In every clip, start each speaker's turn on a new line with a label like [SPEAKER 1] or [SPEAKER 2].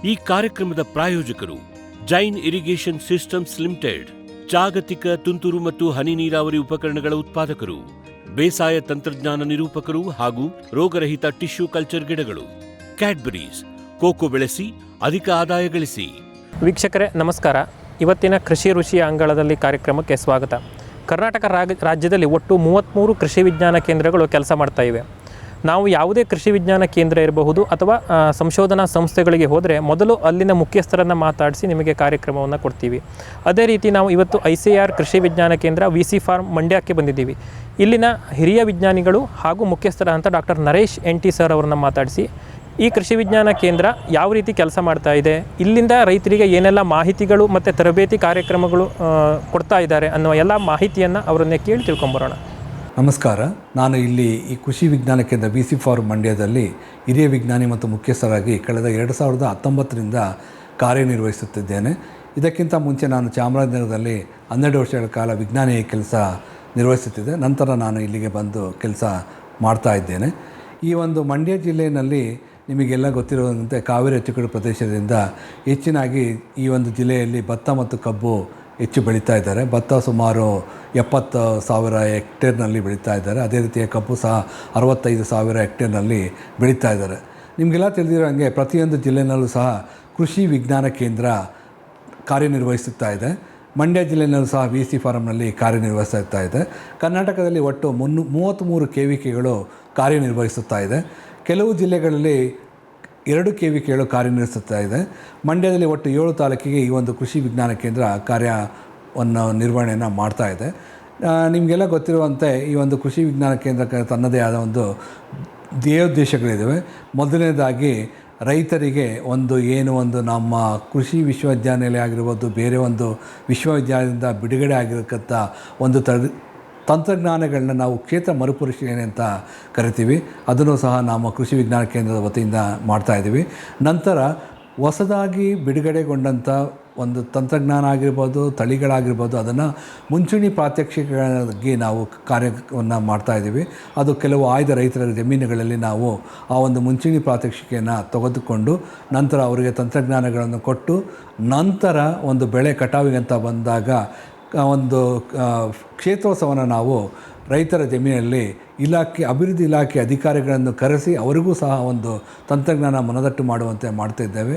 [SPEAKER 1] ಈ ಕಾರ್ಯಕ್ರಮದ ಪ್ರಾಯೋಜಕರು ಜೈನ್ ಇರಿಗೇಷನ್ ಸಿಸ್ಟಮ್ಸ್ ಲಿಮಿಟೆಡ್, ಜಾಗತಿಕ ತುಂತುರು ಮತ್ತು ಹನಿ ನೀರಾವರಿ ಉಪಕರಣಗಳ ಉತ್ಪಾದಕರು, ಬೇಸಾಯ ತಂತ್ರಜ್ಞಾನ ನಿರೂಪಕರು ಹಾಗೂ ರೋಗರಹಿತ ಟಿಶ್ಯೂ ಕಲ್ಚರ್ ಗಿಡಗಳು. ಕ್ಯಾಡ್ಬರೀಸ್, ಕೋಕೋ ಬೆಳೆಸಿ ಅಧಿಕ ಆದಾಯ ಗಳಿಸಿ.
[SPEAKER 2] ವೀಕ್ಷಕರೇ ನಮಸ್ಕಾರ. ಇವತ್ತಿನ ಕೃಷಿ ಋಷಿಯ ಅಂಗಳದಲ್ಲಿ ಕಾರ್ಯಕ್ರಮಕ್ಕೆ ಸ್ವಾಗತ. ಕರ್ನಾಟಕ ರಾಜ್ಯದಲ್ಲಿ ಒಟ್ಟು 33 ಕೃಷಿ ವಿಜ್ಞಾನ ಕೇಂದ್ರಗಳು ಕೆಲಸ ಮಾಡ್ತಾ ಇವೆ. ನಾವು ಯಾವುದೇ ಕೃಷಿ ವಿಜ್ಞಾನ ಕೇಂದ್ರ ಇರಬಹುದು ಅಥವಾ ಸಂಶೋಧನಾ ಸಂಸ್ಥೆಗಳಿಗೆ ಹೋದರೆ ಮೊದಲು ಅಲ್ಲಿನ ಮುಖ್ಯಸ್ಥರನ್ನು ಮಾತಾಡಿಸಿ ನಿಮಗೆ ಕಾರ್ಯಕ್ರಮವನ್ನು ಕೊಡ್ತೀವಿ. ಅದೇ ರೀತಿ ನಾವು ಇವತ್ತು ICAR ಕೃಷಿ ವಿಜ್ಞಾನ ಕೇಂದ್ರ VC ಫಾರ್ಮ್ ಮಂಡ್ಯಕ್ಕೆ ಬಂದಿದ್ದೀವಿ. ಇಲ್ಲಿನ ಹಿರಿಯ ವಿಜ್ಞಾನಿಗಳು ಹಾಗೂ ಮುಖ್ಯಸ್ಥರಾದಂಥ ಡಾಕ್ಟರ್ ನರೇಶ್ NT ಸರ್ ಅವರನ್ನು ಮಾತಾಡಿಸಿ ಈ ಕೃಷಿ ವಿಜ್ಞಾನ ಕೇಂದ್ರ ಯಾವ ರೀತಿ ಕೆಲಸ ಮಾಡ್ತಾ ಇದೆ, ಇಲ್ಲಿಂದ ರೈತರಿಗೆ ಏನೆಲ್ಲ ಮಾಹಿತಿಗಳು ಮತ್ತು ತರಬೇತಿ ಕಾರ್ಯಕ್ರಮಗಳು ಕೊಡ್ತಾ ಇದ್ದಾರೆ ಅನ್ನೋ ಎಲ್ಲ ಮಾಹಿತಿಯನ್ನು ಅವರನ್ನೇ ಕೇಳಿ ತಿಳ್ಕೊಂಬರೋಣ.
[SPEAKER 3] ನಮಸ್ಕಾರ. ನಾನು ಇಲ್ಲಿ ಈ ಕೃಷಿ ವಿಜ್ಞಾನ ಕೇಂದ್ರ VC ಫಾರ್ಮ್ ಮಂಡ್ಯದಲ್ಲಿ ಹಿರಿಯ ವಿಜ್ಞಾನಿ ಮತ್ತು ಮುಖ್ಯಸ್ಥರಾಗಿ ಕಳೆದ 2019ರಿಂದ ಕಾರ್ಯನಿರ್ವಹಿಸುತ್ತಿದ್ದೇನೆ. ಇದಕ್ಕಿಂತ ಮುಂಚೆ ನಾನು ಚಾಮರಾಜನಗರದಲ್ಲಿ 12 ವರ್ಷಗಳ ಕಾಲ ವಿಜ್ಞಾನಿ ಕೆಲಸ ನಿರ್ವಹಿಸುತ್ತಿದ್ದೆ. ನಂತರ ನಾನು ಇಲ್ಲಿಗೆ ಬಂದು ಕೆಲಸ ಮಾಡ್ತಾ ಇದ್ದೇನೆ. ಈ ಒಂದು ಮಂಡ್ಯ ಜಿಲ್ಲೆಯಲ್ಲಿ ನಿಮಗೆಲ್ಲ ಗೊತ್ತಿರುವಂತೆ ಕಾವೇರಿ ಅಚ್ಚುಕಟ್ಟು ಪ್ರದೇಶದಿಂದ ಹೆಚ್ಚಿನಾಗಿ ಈ ಒಂದು ಜಿಲ್ಲೆಯಲ್ಲಿ ಭತ್ತ ಮತ್ತು ಕಬ್ಬು ಹೆಚ್ಚು ಬೆಳೀತಾ ಇದ್ದಾರೆ. ಭತ್ತ ಸುಮಾರು 70,000 ಹೆಕ್ಟೇರ್ನಲ್ಲಿ ಬೆಳೀತಾ ಇದ್ದಾರೆ. ಅದೇ ರೀತಿಯ ಕಬ್ಬು ಸಹ 65,000 ಹೆಕ್ಟೇರ್ನಲ್ಲಿ ಬೆಳೀತಾ ಇದ್ದಾರೆ. ನಿಮಗೆಲ್ಲ ತಿಳಿದಿರೋ ಹಾಗೆ ಪ್ರತಿಯೊಂದು ಜಿಲ್ಲೆಯಲ್ಲೂ ಸಹ ಕೃಷಿ ವಿಜ್ಞಾನ ಕೇಂದ್ರ ಕಾರ್ಯನಿರ್ವಹಿಸುತ್ತಾ ಇದೆ. ಮಂಡ್ಯ ಜಿಲ್ಲೆಯಲ್ಲೂ ಸಹ VC ಫಾರಮ್ನಲ್ಲಿ ಕಾರ್ಯನಿರ್ವಹಿಸ್ತಾ ಇದೆ. ಕರ್ನಾಟಕದಲ್ಲಿ ಒಟ್ಟು 33 KVKಗಳು ಕಾರ್ಯನಿರ್ವಹಿಸುತ್ತಾ ಇದೆ. ಕೆಲವು ಜಿಲ್ಲೆಗಳಲ್ಲಿ 2 KVKಗಳು ಕಾರ್ಯನಿರ್ವಹಿಸುತ್ತಾ ಇದೆ. ಮಂಡ್ಯದಲ್ಲಿ ಒಟ್ಟು 7 ತಾಲೂಕಿಗೆ ಈ ಒಂದು ಕೃಷಿ ವಿಜ್ಞಾನ ಕೇಂದ್ರ ಕಾರ್ಯವನ್ನು ನಿರ್ವಹಣೆಯನ್ನು ಮಾಡ್ತಾ ಇದೆ. ನಿಮಗೆಲ್ಲ ಗೊತ್ತಿರುವಂತೆ ಈ ಒಂದು ಕೃಷಿ ವಿಜ್ಞಾನ ಕೇಂದ್ರಕ್ಕೆ ತನ್ನದೇ ಆದ ಒಂದು ಧ್ಯೇಯೋದ್ದೇಶಗಳಿದ್ದಾವೆ. ಮೊದಲನೇದಾಗಿ ರೈತರಿಗೆ ಒಂದು ನಮ್ಮ ಕೃಷಿ ವಿಶ್ವವಿದ್ಯಾನಿಲಯ ಆಗಿರ್ಬೋದು, ಬೇರೆ ಒಂದು ವಿಶ್ವವಿದ್ಯಾಲಯದಿಂದ ಬಿಡುಗಡೆ ಆಗಿರತಕ್ಕಂಥ ಒಂದು ತಂತ್ರಜ್ಞಾನಗಳನ್ನ ನಾವು ಕ್ಷೇತ್ರ ಮರುಪರಿಶೀಲನೆ ಅಂತ ಕರಿತೀವಿ. ಅದನ್ನು ಸಹ ನಮ್ಮ ಕೃಷಿ ವಿಜ್ಞಾನ ಕೇಂದ್ರದ ವತಿಯಿಂದ ಮಾಡ್ತಾಯಿದ್ದೀವಿ. ನಂತರ ಹೊಸದಾಗಿ ಬಿಡುಗಡೆಗೊಂಡಂಥ ಒಂದು ತಂತ್ರಜ್ಞಾನ ಆಗಿರ್ಬೋದು, ತಳಿಗಳಾಗಿರ್ಬೋದು, ಅದನ್ನು ಮುಂಚೂಣಿ ಪ್ರಾತ್ಯಕ್ಷಿಕೆಗಾಗಿ ನಾವು ಕಾರ್ಯವನ್ನು ಮಾಡ್ತಾಯಿದ್ದೀವಿ. ಅದು ಕೆಲವು ಆಯ್ದ ರೈತರ ಜಮೀನುಗಳಲ್ಲಿ ನಾವು ಆ ಒಂದು ಮುಂಚೂಣಿ ಪ್ರಾತ್ಯಕ್ಷಿಕೆಯನ್ನು ತೆಗೆದುಕೊಂಡು ನಂತರ ಅವರಿಗೆ ತಂತ್ರಜ್ಞಾನಗಳನ್ನು ಕೊಟ್ಟು ನಂತರ ಒಂದು ಬೆಳೆ ಕಟಾವಿಗೆ ಅಂತ ಬಂದಾಗ ಒಂದು ಕ್ಷೇತ್ರೋತ್ಸವನ ನಾವು ರೈತರ ಜಮೀನಲ್ಲಿ ಅಭಿವೃದ್ಧಿ ಇಲಾಖೆ ಅಧಿಕಾರಿಗಳನ್ನು ಕರೆಸಿ ಅವರಿಗೂ ಸಹ ಒಂದು ತಂತ್ರಜ್ಞಾನ ಮನದಟ್ಟು ಮಾಡುವಂತೆ ಮಾಡ್ತಾಯಿದ್ದೇವೆ.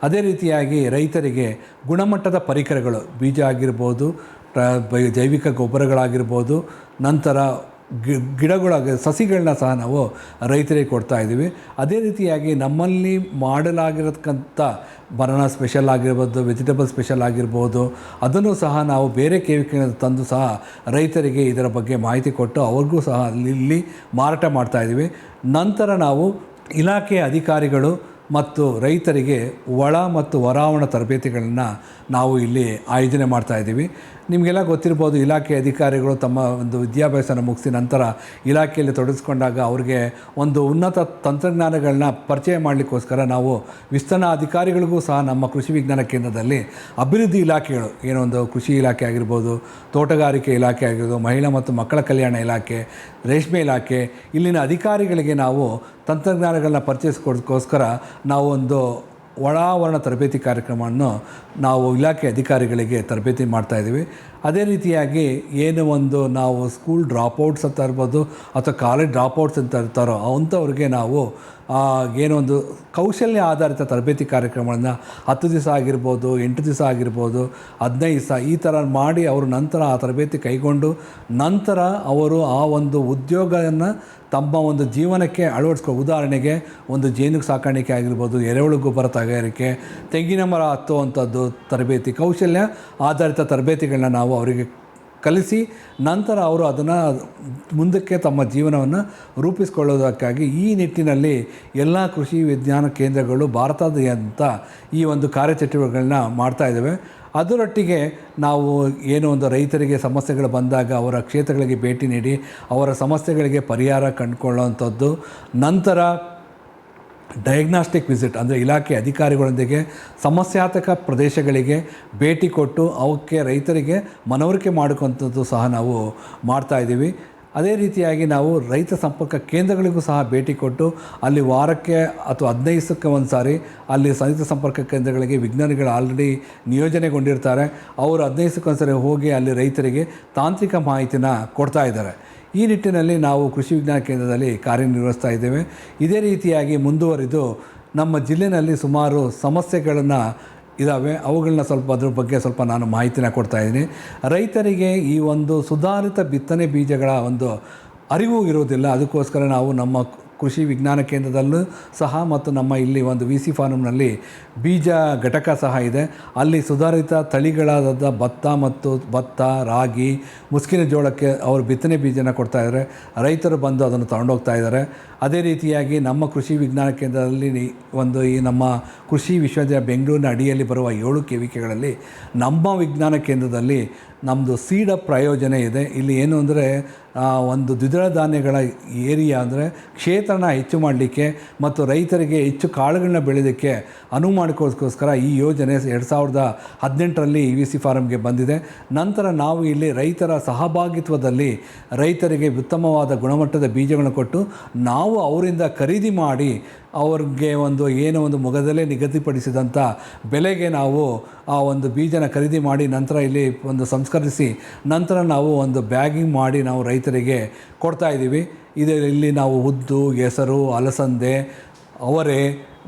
[SPEAKER 3] ಅದೇ ರೀತಿಯಾಗಿ ರೈತರಿಗೆ ಗುಣಮಟ್ಟದ ಪರಿಕರಗಳು, ಬೀಜ ಆಗಿರ್ಬೋದು, ಜೈವಿಕ ಗೊಬ್ಬರಗಳಾಗಿರ್ಬೋದು, ನಂತರ ಸಸಿಗಳನ್ನ ಸಹ ನಾವು ರೈತರಿಗೆ ಕೊಡ್ತಾಯಿದ್ದೀವಿ. ಅದೇ ರೀತಿಯಾಗಿ ನಮ್ಮಲ್ಲಿ ಮಾಡಲಾಗಿರತಕ್ಕಂಥ ಬನಾನಾ ಸ್ಪೆಷಲ್ ಆಗಿರ್ಬೋದು, ವೆಜಿಟೇಬಲ್ ಸ್ಪೆಷಲ್ ಆಗಿರ್ಬೋದು, ಅದನ್ನು ಸಹ ನಾವು ಬೇರೆ KVK ತಂದು ಸಹ ರೈತರಿಗೆ ಇದರ ಬಗ್ಗೆ ಮಾಹಿತಿ ಕೊಟ್ಟು ಅವ್ರಿಗೂ ಸಹ ಇಲ್ಲಿ ಮಾರಾಟ ಮಾಡ್ತಾಯಿದ್ದೀವಿ. ನಂತರ ನಾವು ಇಲಾಖೆಯ ಅಧಿಕಾರಿಗಳು ಮತ್ತು ರೈತರಿಗೆ ಒಳ ಮತ್ತು ಹೊರಾವಣ ತರಬೇತಿಗಳನ್ನು ನಾವು ಇಲ್ಲಿ ಆಯೋಜನೆ ಮಾಡ್ತಾಯಿದ್ದೀವಿ. ನಿಮಗೆಲ್ಲ ಗೊತ್ತಿರ್ಬೋದು, ಇಲಾಖೆ ಅಧಿಕಾರಿಗಳು ತಮ್ಮ ಒಂದು ವಿದ್ಯಾಭ್ಯಾಸನ ಮುಗಿಸಿ ನಂತರ ಇಲಾಖೆಯಲ್ಲಿ ತೊಡಗಿಸ್ಕೊಂಡಾಗ ಅವ್ರಿಗೆ ಒಂದು ಉನ್ನತ ತಂತ್ರಜ್ಞಾನಗಳನ್ನ ಪರಿಚಯ ಮಾಡಲಿಕ್ಕೋಸ್ಕರ ನಾವು ವಿಸ್ತರಣಾ ಅಧಿಕಾರಿಗಳಿಗೂ ಸಹ ನಮ್ಮ ಕೃಷಿ ವಿಜ್ಞಾನ ಕೇಂದ್ರದಲ್ಲಿ ಅಭಿವೃದ್ಧಿ ಇಲಾಖೆಗಳು, ಒಂದು ಕೃಷಿ ಇಲಾಖೆ ಆಗಿರ್ಬೋದು, ತೋಟಗಾರಿಕೆ ಇಲಾಖೆ ಆಗಿರ್ಬೋದು, ಮಹಿಳಾ ಮತ್ತು ಮಕ್ಕಳ ಕಲ್ಯಾಣ ಇಲಾಖೆ, ರೇಷ್ಮೆ ಇಲಾಖೆ, ಇಲ್ಲಿನ ಅಧಿಕಾರಿಗಳಿಗೆ ನಾವು ತಂತ್ರಜ್ಞಾನಗಳನ್ನ ಪರಿಚಯಿಸ್ಕೊಡೋದಕ್ಕೋಸ್ಕರ ನಾವು ಒಂದು ಒಳಾವರಣ ತರಬೇತಿ ಕಾರ್ಯಕ್ರಮವನ್ನು ನಾವು ಇಲಾಖೆ ಅಧಿಕಾರಿಗಳಿಗೆ ತರಬೇತಿ ಮಾಡ್ತಾಯಿದ್ದೀವಿ. ಅದೇ ರೀತಿಯಾಗಿ ನಾವು ಸ್ಕೂಲ್ ಡ್ರಾಪ್ಔಟ್ಸ್ ಅಂತ ಇರ್ಬೋದು ಅಥವಾ ಕಾಲೇಜ್ ಡ್ರಾಪ್ಔಟ್ಸ್ ಅಂತ ಇರ್ತಾರೋ ಅಂಥವ್ರಿಗೆ ನಾವು ಕೌಶಲ್ಯ ಆಧಾರಿತ ತರಬೇತಿ ಕಾರ್ಯಕ್ರಮಗಳನ್ನು 10 ದಿವಸ ಆಗಿರ್ಬೋದು, 8 ದಿವಸ ಆಗಿರ್ಬೋದು, 15 ದಿವಸ ಈ ಥರ ಮಾಡಿ ಅವರು ನಂತರ ಆ ತರಬೇತಿ ಕೈಗೊಂಡು ನಂತರ ಅವರು ಆ ಒಂದು ಉದ್ಯೋಗವನ್ನು ತಮ್ಮ ಒಂದು ಜೀವನಕ್ಕೆ ಉದಾಹರಣೆಗೆ ಒಂದು ಜೇನು ಸಾಕಾಣಿಕೆ ಆಗಿರ್ಬೋದು, ಎರೆಹುಳು ಗೊಬ್ಬರ ತಯಾರಿಕೆ, ತೆಂಗಿನ ಮರ ಹತ್ತುವಂಥದ್ದು ತರಬೇತಿ, ಕೌಶಲ್ಯ ಆಧಾರಿತ ತರಬೇತಿಗಳನ್ನ ನಾವು ಅವರಿಗೆ ಕಲಿಸಿ ನಂತರ ಅವರು ಅದನ್ನು ಮುಂದಕ್ಕೆ ತಮ್ಮ ಜೀವನವನ್ನು ರೂಪಿಸಿಕೊಳ್ಳೋದಕ್ಕಾಗಿ ಈ ನಿಟ್ಟಿನಲ್ಲಿ ಎಲ್ಲ ಕೃಷಿ ವಿಜ್ಞಾನ ಕೇಂದ್ರಗಳು ಭಾರತಾದ್ಯಂತ ಈ ಒಂದು ಕಾರ್ಯಚಟುವಟಿಕೆಗಳನ್ನ ಮಾಡ್ತಾಯಿದ್ದಾವೆ. ಅದರೊಟ್ಟಿಗೆ ನಾವು ಒಂದು ರೈತರಿಗೆ ಸಮಸ್ಯೆಗಳು ಬಂದಾಗ ಅವರ ಕ್ಷೇತ್ರಗಳಿಗೆ ಭೇಟಿ ನೀಡಿ ಅವರ ಸಮಸ್ಯೆಗಳಿಗೆ ಪರಿಹಾರ ಕಂಡುಕೊಳ್ಳುವಂಥದ್ದು, ನಂತರ ಡಯಾಗ್ನಾಸ್ಟಿಕ್ ವಿಸಿಟ್ ಅಂದರೆ ಇಲಾಖೆ ಅಧಿಕಾರಿಗಳೊಂದಿಗೆ ಸಮಸ್ಯಾತ್ಮಕ ಪ್ರದೇಶಗಳಿಗೆ ಭೇಟಿ ಕೊಟ್ಟು ಅವಕ್ಕೆ ರೈತರಿಗೆ ಮನವರಿಕೆ ಮಾಡಿಕೊಂಥದ್ದು ಸಹ ನಾವು ಮಾಡ್ತಾಯಿದ್ದೀವಿ. ಅದೇ ರೀತಿಯಾಗಿ ನಾವು ರೈತ ಸಂಪರ್ಕ ಕೇಂದ್ರಗಳಿಗೂ ಸಹ ಭೇಟಿ ಕೊಟ್ಟು ಅಲ್ಲಿ ವಾರಕ್ಕೆ ಅಥವಾ 15 ದಿವಸಕ್ಕೆ ಒಂದು ಸಾರಿ ಅಲ್ಲಿ ರೈತ ಸಂಪರ್ಕ ಕೇಂದ್ರಗಳಿಗೆ ವಿಜ್ಞಾನಿಗಳು ಆಲ್ರೆಡಿ ನಿಯೋಜನೆಗೊಂಡಿರ್ತಾರೆ. ಅವರು 15 ದಿವಸಕ್ಕೆ ಒಂದು ಸಾರಿ ಹೋಗಿ ಅಲ್ಲಿ ರೈತರಿಗೆ ತಾಂತ್ರಿಕ ಮಾಹಿತಿನ ಕೊಡ್ತಾ ಇದ್ದಾರೆ. ಈ ನಿಟ್ಟಿನಲ್ಲಿ ನಾವು ಕೃಷಿ ವಿಜ್ಞಾನ ಕೇಂದ್ರದಲ್ಲಿ ಕಾರ್ಯನಿರ್ವಹಿಸ್ತಾ ಇದ್ದೇವೆ. ಇದೇ ರೀತಿಯಾಗಿ ಮುಂದುವರಿದು ನಮ್ಮ ಜಿಲ್ಲೆಯಲ್ಲಿ ಸುಮಾರು ಸಮಸ್ಯೆಗಳನ್ನು ಇದ್ದಾವೆ, ಅವುಗಳನ್ನ ಅದ್ರ ಬಗ್ಗೆ ಸ್ವಲ್ಪ ನಾನು ಮಾಹಿತಿನ ಕೊಡ್ತಾ ಇದ್ದೀನಿ. ರೈತರಿಗೆ ಈ ಒಂದು ಸುಧಾರಿತ ಬಿತ್ತನೆ ಬೀಜಗಳ ಒಂದು ಅರಿವು ಇರುವುದಿಲ್ಲ. ಅದಕ್ಕೋಸ್ಕರ ನಾವು ನಮ್ಮ ಕೃಷಿ ವಿಜ್ಞಾನ ಕೇಂದ್ರದಲ್ಲೂ ಸಹ ಮತ್ತು ನಮ್ಮ ಇಲ್ಲಿ ಒಂದು VC ಫಾರ್ಮ್ನಲ್ಲಿ ಬೀಜ ಘಟಕ ಸಹ ಇದೆ. ಅಲ್ಲಿ ಸುಧಾರಿತ ತಳಿಗಳಾದ ಭತ್ತ, ರಾಗಿ, ಮುಸ್ಕಿನ ಜೋಳಕ್ಕೆ ಅವರು ಬಿತ್ತನೆ ಬೀಜನ ಕೊಡ್ತಾಯಿದ್ದಾರೆ. ರೈತರು ಬಂದು ಅದನ್ನು ತಗೊಂಡೋಗ್ತಾ ಇದ್ದಾರೆ. ಅದೇ ರೀತಿಯಾಗಿ ನಮ್ಮ ಕೃಷಿ ವಿಜ್ಞಾನ ಕೇಂದ್ರದಲ್ಲಿ ಈ ನಮ್ಮ ಕೃಷಿ ವಿಶ್ವವಿದ್ಯಾಲಯ ಬೆಂಗಳೂರಿನ ಅಡಿಯಲ್ಲಿ ಬರುವ 7 KVKಗಳಲ್ಲಿ ನಮ್ಮ ವಿಜ್ಞಾನ ಕೇಂದ್ರದಲ್ಲಿ ನಮ್ಮದು ಸೀಡ್ ಪ್ರಯೋಜನೆ ಇದೆ. ಇಲ್ಲಿ ಏನು ಅಂದರೆ ಒಂದು ದ್ವಿದಳ ಧಾನ್ಯಗಳ ಏರಿಯಾ ಅಂದರೆ ಕ್ಷೇತ್ರನ ಹೆಚ್ಚು ಮಾಡಲಿಕ್ಕೆ ಮತ್ತು ರೈತರಿಗೆ ಹೆಚ್ಚು ಕಾಳುಗಳನ್ನ ಬೆಳೆಯೋದಕ್ಕೆ ಅನುವು ಮಾಡಿಕೋಸ್ಕರ ಈ ಯೋಜನೆ 2018ರಲ್ಲಿ VC ಫಾರಮ್ಗೆ ಬಂದಿದೆ. ನಂತರ ನಾವು ಇಲ್ಲಿ ರೈತರ ಸಹಭಾಗಿತ್ವದಲ್ಲಿ ರೈತರಿಗೆ ಉತ್ತಮವಾದ ಗುಣಮಟ್ಟದ ಬೀಜಗಳನ್ನು ಕೊಟ್ಟು ನಾವು ಅವರಿಂದ ಖರೀದಿ ಮಾಡಿ ಅವ್ರಿಗೆ ಒಂದು ಮೊಗದಲ್ಲೇ ನಿಗದಿಪಡಿಸಿದಂಥ ಬೆಲೆಗೆ ನಾವು ಆ ಒಂದು ಬೀಜನ ಖರೀದಿ ಮಾಡಿ ನಂತರ ಇಲ್ಲಿ ಸಂಸ್ಕರಿಸಿ ನಂತರ ನಾವು ಬ್ಯಾಗಿಂಗ್ ಮಾಡಿ ನಾವು ರೈತರಿಗೆ ಕೊಡ್ತಾಯಿದ್ದೀವಿ. ಇಲ್ಲಿ ನಾವು ಉದ್ದು, ಹೆಸರು, ಅಲಸಂದೆ, ಅವರೆ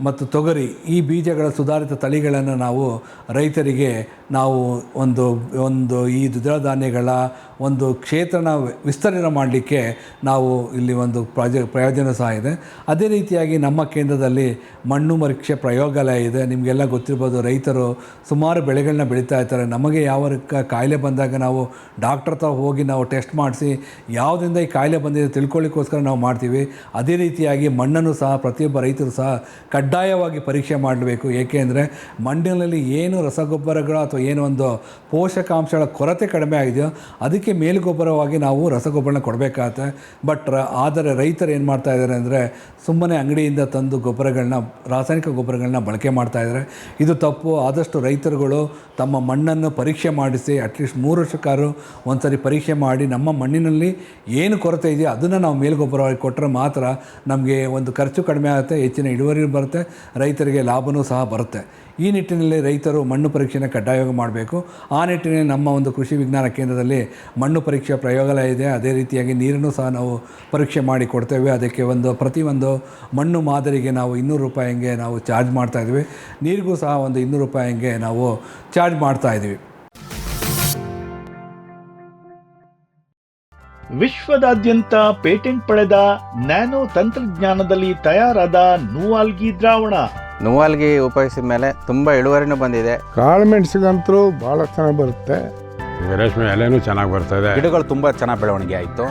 [SPEAKER 3] ಮತ್ತು ತೊಗರಿ ಈ ಬೀಜಗಳ ಸುಧಾರಿತ ತಳಿಗಳನ್ನು ನಾವು ರೈತರಿಗೆ ನಾವು ಈ ದ್ವಿದಳ ಧಾನ್ಯಗಳ ಕ್ಷೇತ್ರನ ವಿಸ್ತರಣೆ ಮಾಡಲಿಕ್ಕೆ ನಾವು ಇಲ್ಲಿ ಪ್ರಯೋಜನ ಸಹ ಇದೆ. ಅದೇ ರೀತಿಯಾಗಿ ನಮ್ಮ ಕೇಂದ್ರದಲ್ಲಿ ಮಣ್ಣು ಪರೀಕ್ಷೆ ಪ್ರಯೋಗಾಲಯ ಇದೆ. ನಿಮಗೆಲ್ಲ ಗೊತ್ತಿರ್ಬೋದು, ರೈತರು ಸುಮಾರು ಬೆಳೆಗಳನ್ನ ಬೆಳೀತಾ ಇರ್ತಾರೆ. ನಮಗೆ ಯಾವ ಕಾಯಿಲೆ ಬಂದಾಗ ನಾವು ಡಾಕ್ಟರ್ ಹತ್ರ ಹೋಗಿ ನಾವು ಟೆಸ್ಟ್ ಮಾಡಿಸಿ ಯಾವುದರಿಂದ ಈ ಕಾಯಿಲೆ ಬಂದಿದೆ ತಿಳ್ಕೊಳ್ಳಿಕ್ಕೋಸ್ಕರ ನಾವು ಮಾಡ್ತೀವಿ. ಅದೇ ರೀತಿಯಾಗಿ ಮಣ್ಣನ್ನು ಸಹ ಪ್ರತಿಯೊಬ್ಬ ರೈತರು ಸಹ ಕಡ್ಡಾಯವಾಗಿ ಪರೀಕ್ಷೆ ಮಾಡಬೇಕು. ಏಕೆಂದರೆ ಮಣ್ಣಿನಲ್ಲಿ ಏನು ರಸಗೊಬ್ಬರಗಳು ಅಥವಾ ಏನು ಪೋಷಕಾಂಶಗಳ ಕೊರತೆ ಕಡಿಮೆ ಆಗಿದೆಯೋ ಅದಕ್ಕೆ ಮೇಲುಗೊಬ್ಬರವಾಗಿ ನಾವು ರಸಗೊಬ್ಬರನ ಕೊಡಬೇಕಾಗತ್ತೆ. ಆದರೆ ರೈತರು ಏನು ಮಾಡ್ತಾ ಇದ್ದಾರೆ ಅಂದರೆ ಸುಮ್ಮನೆ ಅಂಗಡಿಯಿಂದ ತಂದು ರಾಸಾಯನಿಕ ಗೊಬ್ಬರಗಳನ್ನ ಬಳಕೆ ಮಾಡ್ತಾ ಇದ್ದಾರೆ. ಇದು ತಪ್ಪು. ಆದಷ್ಟು ರೈತರುಗಳು ತಮ್ಮ ಮಣ್ಣನ್ನು ಪರೀಕ್ಷೆ ಮಾಡಿಸಿ ಅಟ್ಲೀಸ್ಟ್ 3 ವರ್ಷಕ್ಕಾದ್ರೂ ಒಂದು ಸರಿ ಪರೀಕ್ಷೆ ಮಾಡಿ ನಮ್ಮ ಮಣ್ಣಿನಲ್ಲಿ ಏನು ಕೊರತೆ ಇದೆಯೋ ಅದನ್ನು ನಾವು ಮೇಲುಗೊಬ್ಬರವಾಗಿ ಕೊಟ್ಟರೆ ಮಾತ್ರ ನಮಗೆ ಖರ್ಚು ಕಡಿಮೆ ಆಗುತ್ತೆ, ಹೆಚ್ಚಿನ ಇಳುವರಿ ಬರುತ್ತೆ, ರೈತರಿಗೆ ಲಾಭವೂ ಸಹ ಬರುತ್ತೆ. ಈ ನಿಟ್ಟಿನಲ್ಲಿ ರೈತರು ಮಣ್ಣು ಪರೀಕ್ಷೆನ ಕಡ್ಡಾಯವಾಗಿ ಮಾಡಬೇಕು. ಆ ನಿಟ್ಟಿನಲ್ಲಿ ನಮ್ಮ ಕೃಷಿ ವಿಜ್ಞಾನ ಕೇಂದ್ರದಲ್ಲಿ ಮಣ್ಣು ಪರೀಕ್ಷೆ ಪ್ರಯೋಗಾಲಯ ಇದೆ. ಅದೇ ರೀತಿಯಾಗಿ ನೀರನ್ನು ಸಹ ನಾವು ಪರೀಕ್ಷೆ ಮಾಡಿ ಕೊಡ್ತೇವೆ. ಅದಕ್ಕೆ ಪ್ರತಿ ಮಣ್ಣು ಮಾದರಿಗೆ ನಾವು 200 ರೂಪಾಯಿಗೆ ನಾವು ಚಾರ್ಜ್ ಮಾಡ್ತಾಯಿದ್ವಿ. ನೀರಿಗೂ ಸಹ 200 ರೂಪಾಯಿಗೆ ನಾವು ಚಾರ್ಜ್ ಮಾಡ್ತಾಯಿದ್ವಿ.
[SPEAKER 4] ವಿಶ್ವದಾದ್ಯಂತ ಪೇಟೆಂಟ್ ಪಡೆದ ನ್ಯಾನೋ ತಂತ್ರಜ್ಞಾನದಲ್ಲಿ ತಯಾರಾದ ನೂವಾಲ್ಗಿ ದ್ರಾವಣ.
[SPEAKER 5] ನೂವಾಲ್ಗಿ ಉಪಯೋಗಿಸಿದ ಮೇಲೆ ತುಂಬ ಇಳುವರಿನೂ ಬಂದಿದೆ.
[SPEAKER 6] ಕಾಳು ಮೆಣಸಿಗಂತೂ ಭಾಳ ಚೆನ್ನಾಗಿ ಬರುತ್ತೆ.
[SPEAKER 7] ರೇಷ್ಮೆ ಎಲೆನೂ ಚೆನ್ನಾಗಿ ಬರ್ತದೆ.
[SPEAKER 5] ಗಿಡಗಳು ತುಂಬ ಚೆನ್ನಾಗಿ ಬೆಳವಣಿಗೆ ಆಯಿತು.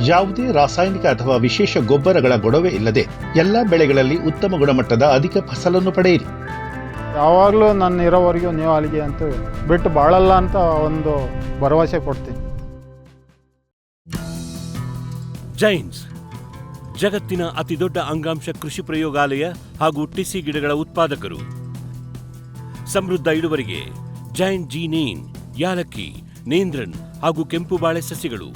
[SPEAKER 4] ಯಾವುದೇ ರಾಸಾಯನಿಕ ಅಥವಾ ವಿಶೇಷ ಗೊಬ್ಬರಗಳ ಗೊಡವೆ ಇಲ್ಲದೆ ಎಲ್ಲ ಬೆಳೆಗಳಲ್ಲಿ ಉತ್ತಮ ಗುಣಮಟ್ಟದ ಅಧಿಕ ಫಸಲನ್ನು ಪಡೆಯಿರಿ.
[SPEAKER 6] ಯಾವಾಗಲೂ ನನ್ನ ಇರೋವರೆಗೂ ನೂವಾಲ್ಗಿ ಅಂತೂ ಬಿಟ್ಟು ಬಾಳಲ್ಲ ಅಂತ ಭರವಸೆ ಕೊಡ್ತೀನಿ.
[SPEAKER 1] ಜೈನ್ಸ್ ಜಗತ್ತಿನ ಅತಿದೊಡ್ಡ ಅಂಗಾಂಶ ಕೃಷಿ ಪ್ರಯೋಗಾಲಯ ಹಾಗೂ ಟಿಸಿ ಗಿಡಗಳ ಉತ್ಪಾದಕರು. ಸಮೃದ್ಧ ಇಳುವರಿಗೆ ಜೈನ್ ಜೀನೇನ್, ಯಾಲಕ್ಕಿ, ನೇಂದ್ರನ್ ಹಾಗೂ ಕೆಂಪು ಬಾಳೆ ಸಸಿಗಳು,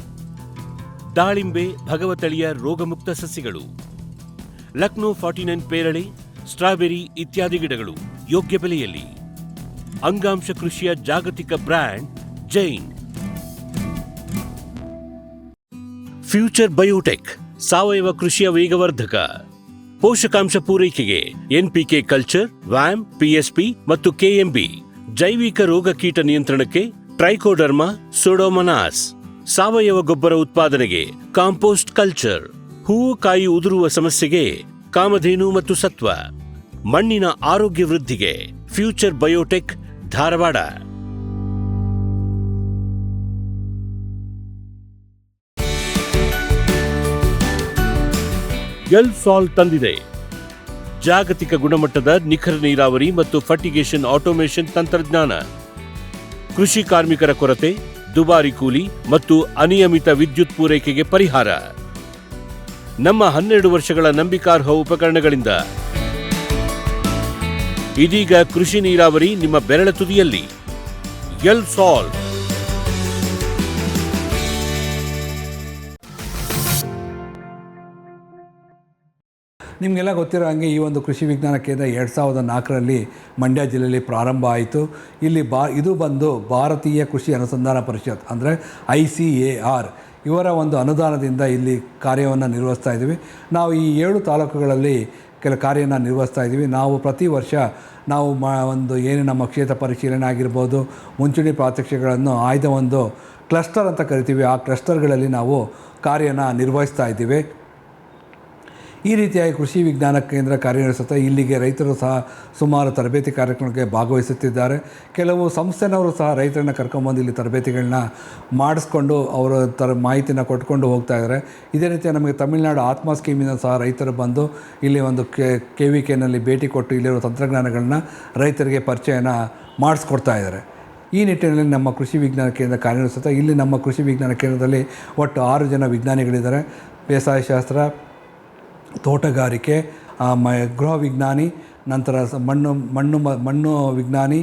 [SPEAKER 1] ದಾಳಿಂಬೆ, ಭಗವತಳಿಯ ರೋಗಮುಕ್ತ ಸಸಿಗಳು, ಲಕ್ನೋ 49 ಪೇರಳೆ, ಸ್ಟ್ರಾಬೆರಿ ಇತ್ಯಾದಿ ಗಿಡಗಳು ಯೋಗ್ಯ ಬೆಲೆಯಲ್ಲಿ. ಅಂಗಾಂಶ ಕೃಷಿಯ ಜಾಗತಿಕ ಬ್ರ್ಯಾಂಡ್ ಜೈನ್. ಫ್ಯೂಚರ್ ಬಯೋಟೆಕ್ ಸಾವಯವ ಕೃಷಿಯ ವೇಗವರ್ಧಕ. ಪೋಷಕಾಂಶ ಪೂರೈಕೆಗೆ NPK ಕಲ್ಚರ್, ವ್ಯಾಮ್, PSP ಮತ್ತು KMB. ಜೈವಿಕ ರೋಗ ಕೀಟ ನಿಯಂತ್ರಣಕ್ಕೆ ಟ್ರೈಕೋಡರ್ಮಾ, ಸೂಡೋಮನಾಸ್. ಸಾವಯವ ಗೊಬ್ಬರ ಉತ್ಪಾದನೆಗೆ ಕಾಂಪೋಸ್ಟ್ ಕಲ್ಚರ್. ಹೂವು ಕಾಯಿ ಉದುರುವ ಸಮಸ್ಯೆಗೆ ಕಾಮಧೇನು ಮತ್ತು ಸತ್ವ. ಮಣ್ಣಿನ ಆರೋಗ್ಯ ವೃದ್ಧಿಗೆ ಫ್ಯೂಚರ್ ಬಯೋಟೆಕ್, ಧಾರವಾಡ. ಎಲ್ಸಾಲ್ ತಂದಿದೆ ಜಾಗತಿಕ ಗುಣಮಟ್ಟದ ನಿಖರ ನೀರಾವರಿ ಮತ್ತು ಫರ್ಟಿಗೇಷನ್ ಆಟೋಮೇಷನ್ ತಂತ್ರಜ್ಞಾನ. ಕೃಷಿ ಕಾರ್ಮಿಕರ ಕೊರತೆ, ದುಬಾರಿ ಕೂಲಿ ಮತ್ತು ಅನಿಯಮಿತ ವಿದ್ಯುತ್ ಪೂರೈಕೆಗೆ ಪರಿಹಾರ. ನಮ್ಮ 12 ವರ್ಷಗಳ ನಂಬಿಕಾರ್ಹ ಉಪಕರಣಗಳಿಂದ ಇದೀಗ ಕೃಷಿ ನೀರಾವರಿ ನಿಮ್ಮ ಬೆರಳ ತುದಿಯಲ್ಲಿ. ಎಲ್ಸಾಲ್.
[SPEAKER 3] ನಿಮಗೆಲ್ಲ ಗೊತ್ತಿರೋ ಹಾಗೆ ಈ ಒಂದು ಕೃಷಿ ವಿಜ್ಞಾನ ಕೇಂದ್ರ 2004ರಲ್ಲಿ ಮಂಡ್ಯ ಜಿಲ್ಲೆಯಲ್ಲಿ ಪ್ರಾರಂಭ ಆಯಿತು. ಇಲ್ಲಿ ಇದು ಬಂದು ಭಾರತೀಯ ಕೃಷಿ ಅನುಸಂಧಾನ ಪರಿಷತ್ ಅಂದರೆ ICAR ಇವರ ಒಂದು ಅನುದಾನದಿಂದ ಇಲ್ಲಿ ಕಾರ್ಯವನ್ನು ನಿರ್ವಹಿಸ್ತಾ ಇದ್ದೀವಿ. ನಾವು ಈ 7 ತಾಲೂಕುಗಳಲ್ಲಿ ಕೆಲ ಕಾರ್ಯನ ನಿರ್ವಹಿಸ್ತಾ ಇದ್ದೀವಿ. ನಾವು ಪ್ರತಿ ವರ್ಷ ನಾವು ಒಂದು ಏನು ನಮ್ಮ ಕ್ಷೇತ್ರ ಪರಿಶೀಲನೆ ಆಗಿರ್ಬೋದು, ಮುಂಚೂಣಿ ಪ್ರಾತ್ಯಕ್ಷಿಕೆಗಳನ್ನು ಆಯ್ದ ಒಂದು ಕ್ಲಸ್ಟರ್ ಅಂತ ಕರಿತೀವಿ. ಆ ಕ್ಲಸ್ಟರ್ಗಳಲ್ಲಿ ನಾವು ಕಾರ್ಯನ ನಿರ್ವಹಿಸ್ತಾ ಇದ್ದೀವಿ. ಈ ರೀತಿಯಾಗಿ ಕೃಷಿ ವಿಜ್ಞಾನ ಕೇಂದ್ರ ಕಾರ್ಯನಿರ್ವಹಿಸುತ್ತಾ ಇಲ್ಲಿಗೆ ರೈತರು ಸಹ ಸುಮಾರು ತರಬೇತಿ ಕಾರ್ಯಕ್ರಮಕ್ಕೆ ಭಾಗವಹಿಸುತ್ತಿದ್ದಾರೆ. ಕೆಲವು ಸಂಸ್ಥೆನವರು ಸಹ ರೈತರನ್ನ ಕರ್ಕೊಂಬಂದು ಇಲ್ಲಿ ತರಬೇತಿಗಳನ್ನ ಮಾಡಿಸ್ಕೊಂಡು ಅವರು ಮಾಹಿತಿನ ಕೊಟ್ಕೊಂಡು ಹೋಗ್ತಾ ಇದ್ದಾರೆ. ಇದೇ ರೀತಿ ನಮಗೆ ತಮಿಳುನಾಡು ಆತ್ಮ ಸ್ಕೀಮಿನ ಸಹ ರೈತರು ಬಂದು ಇಲ್ಲಿ ಒಂದು KVKನಲ್ಲಿ ಭೇಟಿ ಕೊಟ್ಟು ಇಲ್ಲಿರುವ ತಂತ್ರಜ್ಞಾನಗಳನ್ನ ರೈತರಿಗೆ ಪರಿಚಯನ ಮಾಡಿಸ್ಕೊಡ್ತಾ ಇದ್ದಾರೆ. ಈ ನಿಟ್ಟಿನಲ್ಲಿ ನಮ್ಮ ಕೃಷಿ ವಿಜ್ಞಾನ ಕೇಂದ್ರ ಕಾರ್ಯನಿರ್ವಹಿಸುತ್ತಾ ಇಲ್ಲಿ ನಮ್ಮ ಕೃಷಿ ವಿಜ್ಞಾನ ಕೇಂದ್ರದಲ್ಲಿ ಒಟ್ಟು 6 ಜನ ವಿಜ್ಞಾನಿಗಳಿದ್ದಾರೆ. ಬೇಸಾಯ ಶಾಸ್ತ್ರ, ತೋಟಗಾರಿಕೆ, ಗೃಹ ವಿಜ್ಞಾನಿ, ನಂತರ ಮಣ್ಣು ವಿಜ್ಞಾನಿ,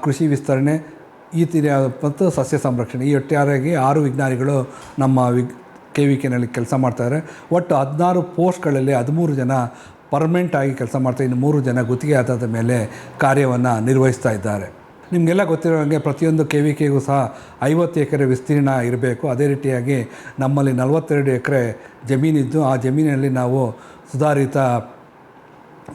[SPEAKER 3] ಕೃಷಿ ವಿಸ್ತರಣೆ ಮತ್ತು ಸಸ್ಯ ಸಂರಕ್ಷಣೆ, ಈ ಒಟ್ಟಾರೆಯಾಗಿ 6 ವಿಜ್ಞಾನಿಗಳು ನಮ್ಮ KVKನಲ್ಲಿ ಕೆಲಸ ಮಾಡ್ತಾಯಿದ್ದಾರೆ. ಒಟ್ಟು 16 ಪೋಸ್ಟ್ಗಳಲ್ಲಿ 13 ಜನ ಪರ್ಮನೆಂಟಾಗಿ ಕೆಲಸ ಮಾಡ್ತಾರೆ. ಇನ್ನು 3 ಜನ ಗುತ್ತಿಗೆ ಆಧಾರದ ಮೇಲೆ ಕಾರ್ಯವನ್ನು ನಿರ್ವಹಿಸ್ತಾ ಇದ್ದಾರೆ. ನಿಮಗೆಲ್ಲ ಗೊತ್ತಿರೋ ಹಾಗೆ ಪ್ರತಿಯೊಂದು KVKಗೂ ಸಹ 50 ಎಕರೆ ವಿಸ್ತೀರ್ಣ ಇರಬೇಕು. ಅದೇ ರೀತಿಯಾಗಿ ನಮ್ಮಲ್ಲಿ 42 ಎಕರೆ ಜಮೀನಿದ್ದು ಆ ಜಮೀನಿನಲ್ಲಿ ನಾವು ಸುಧಾರಿತ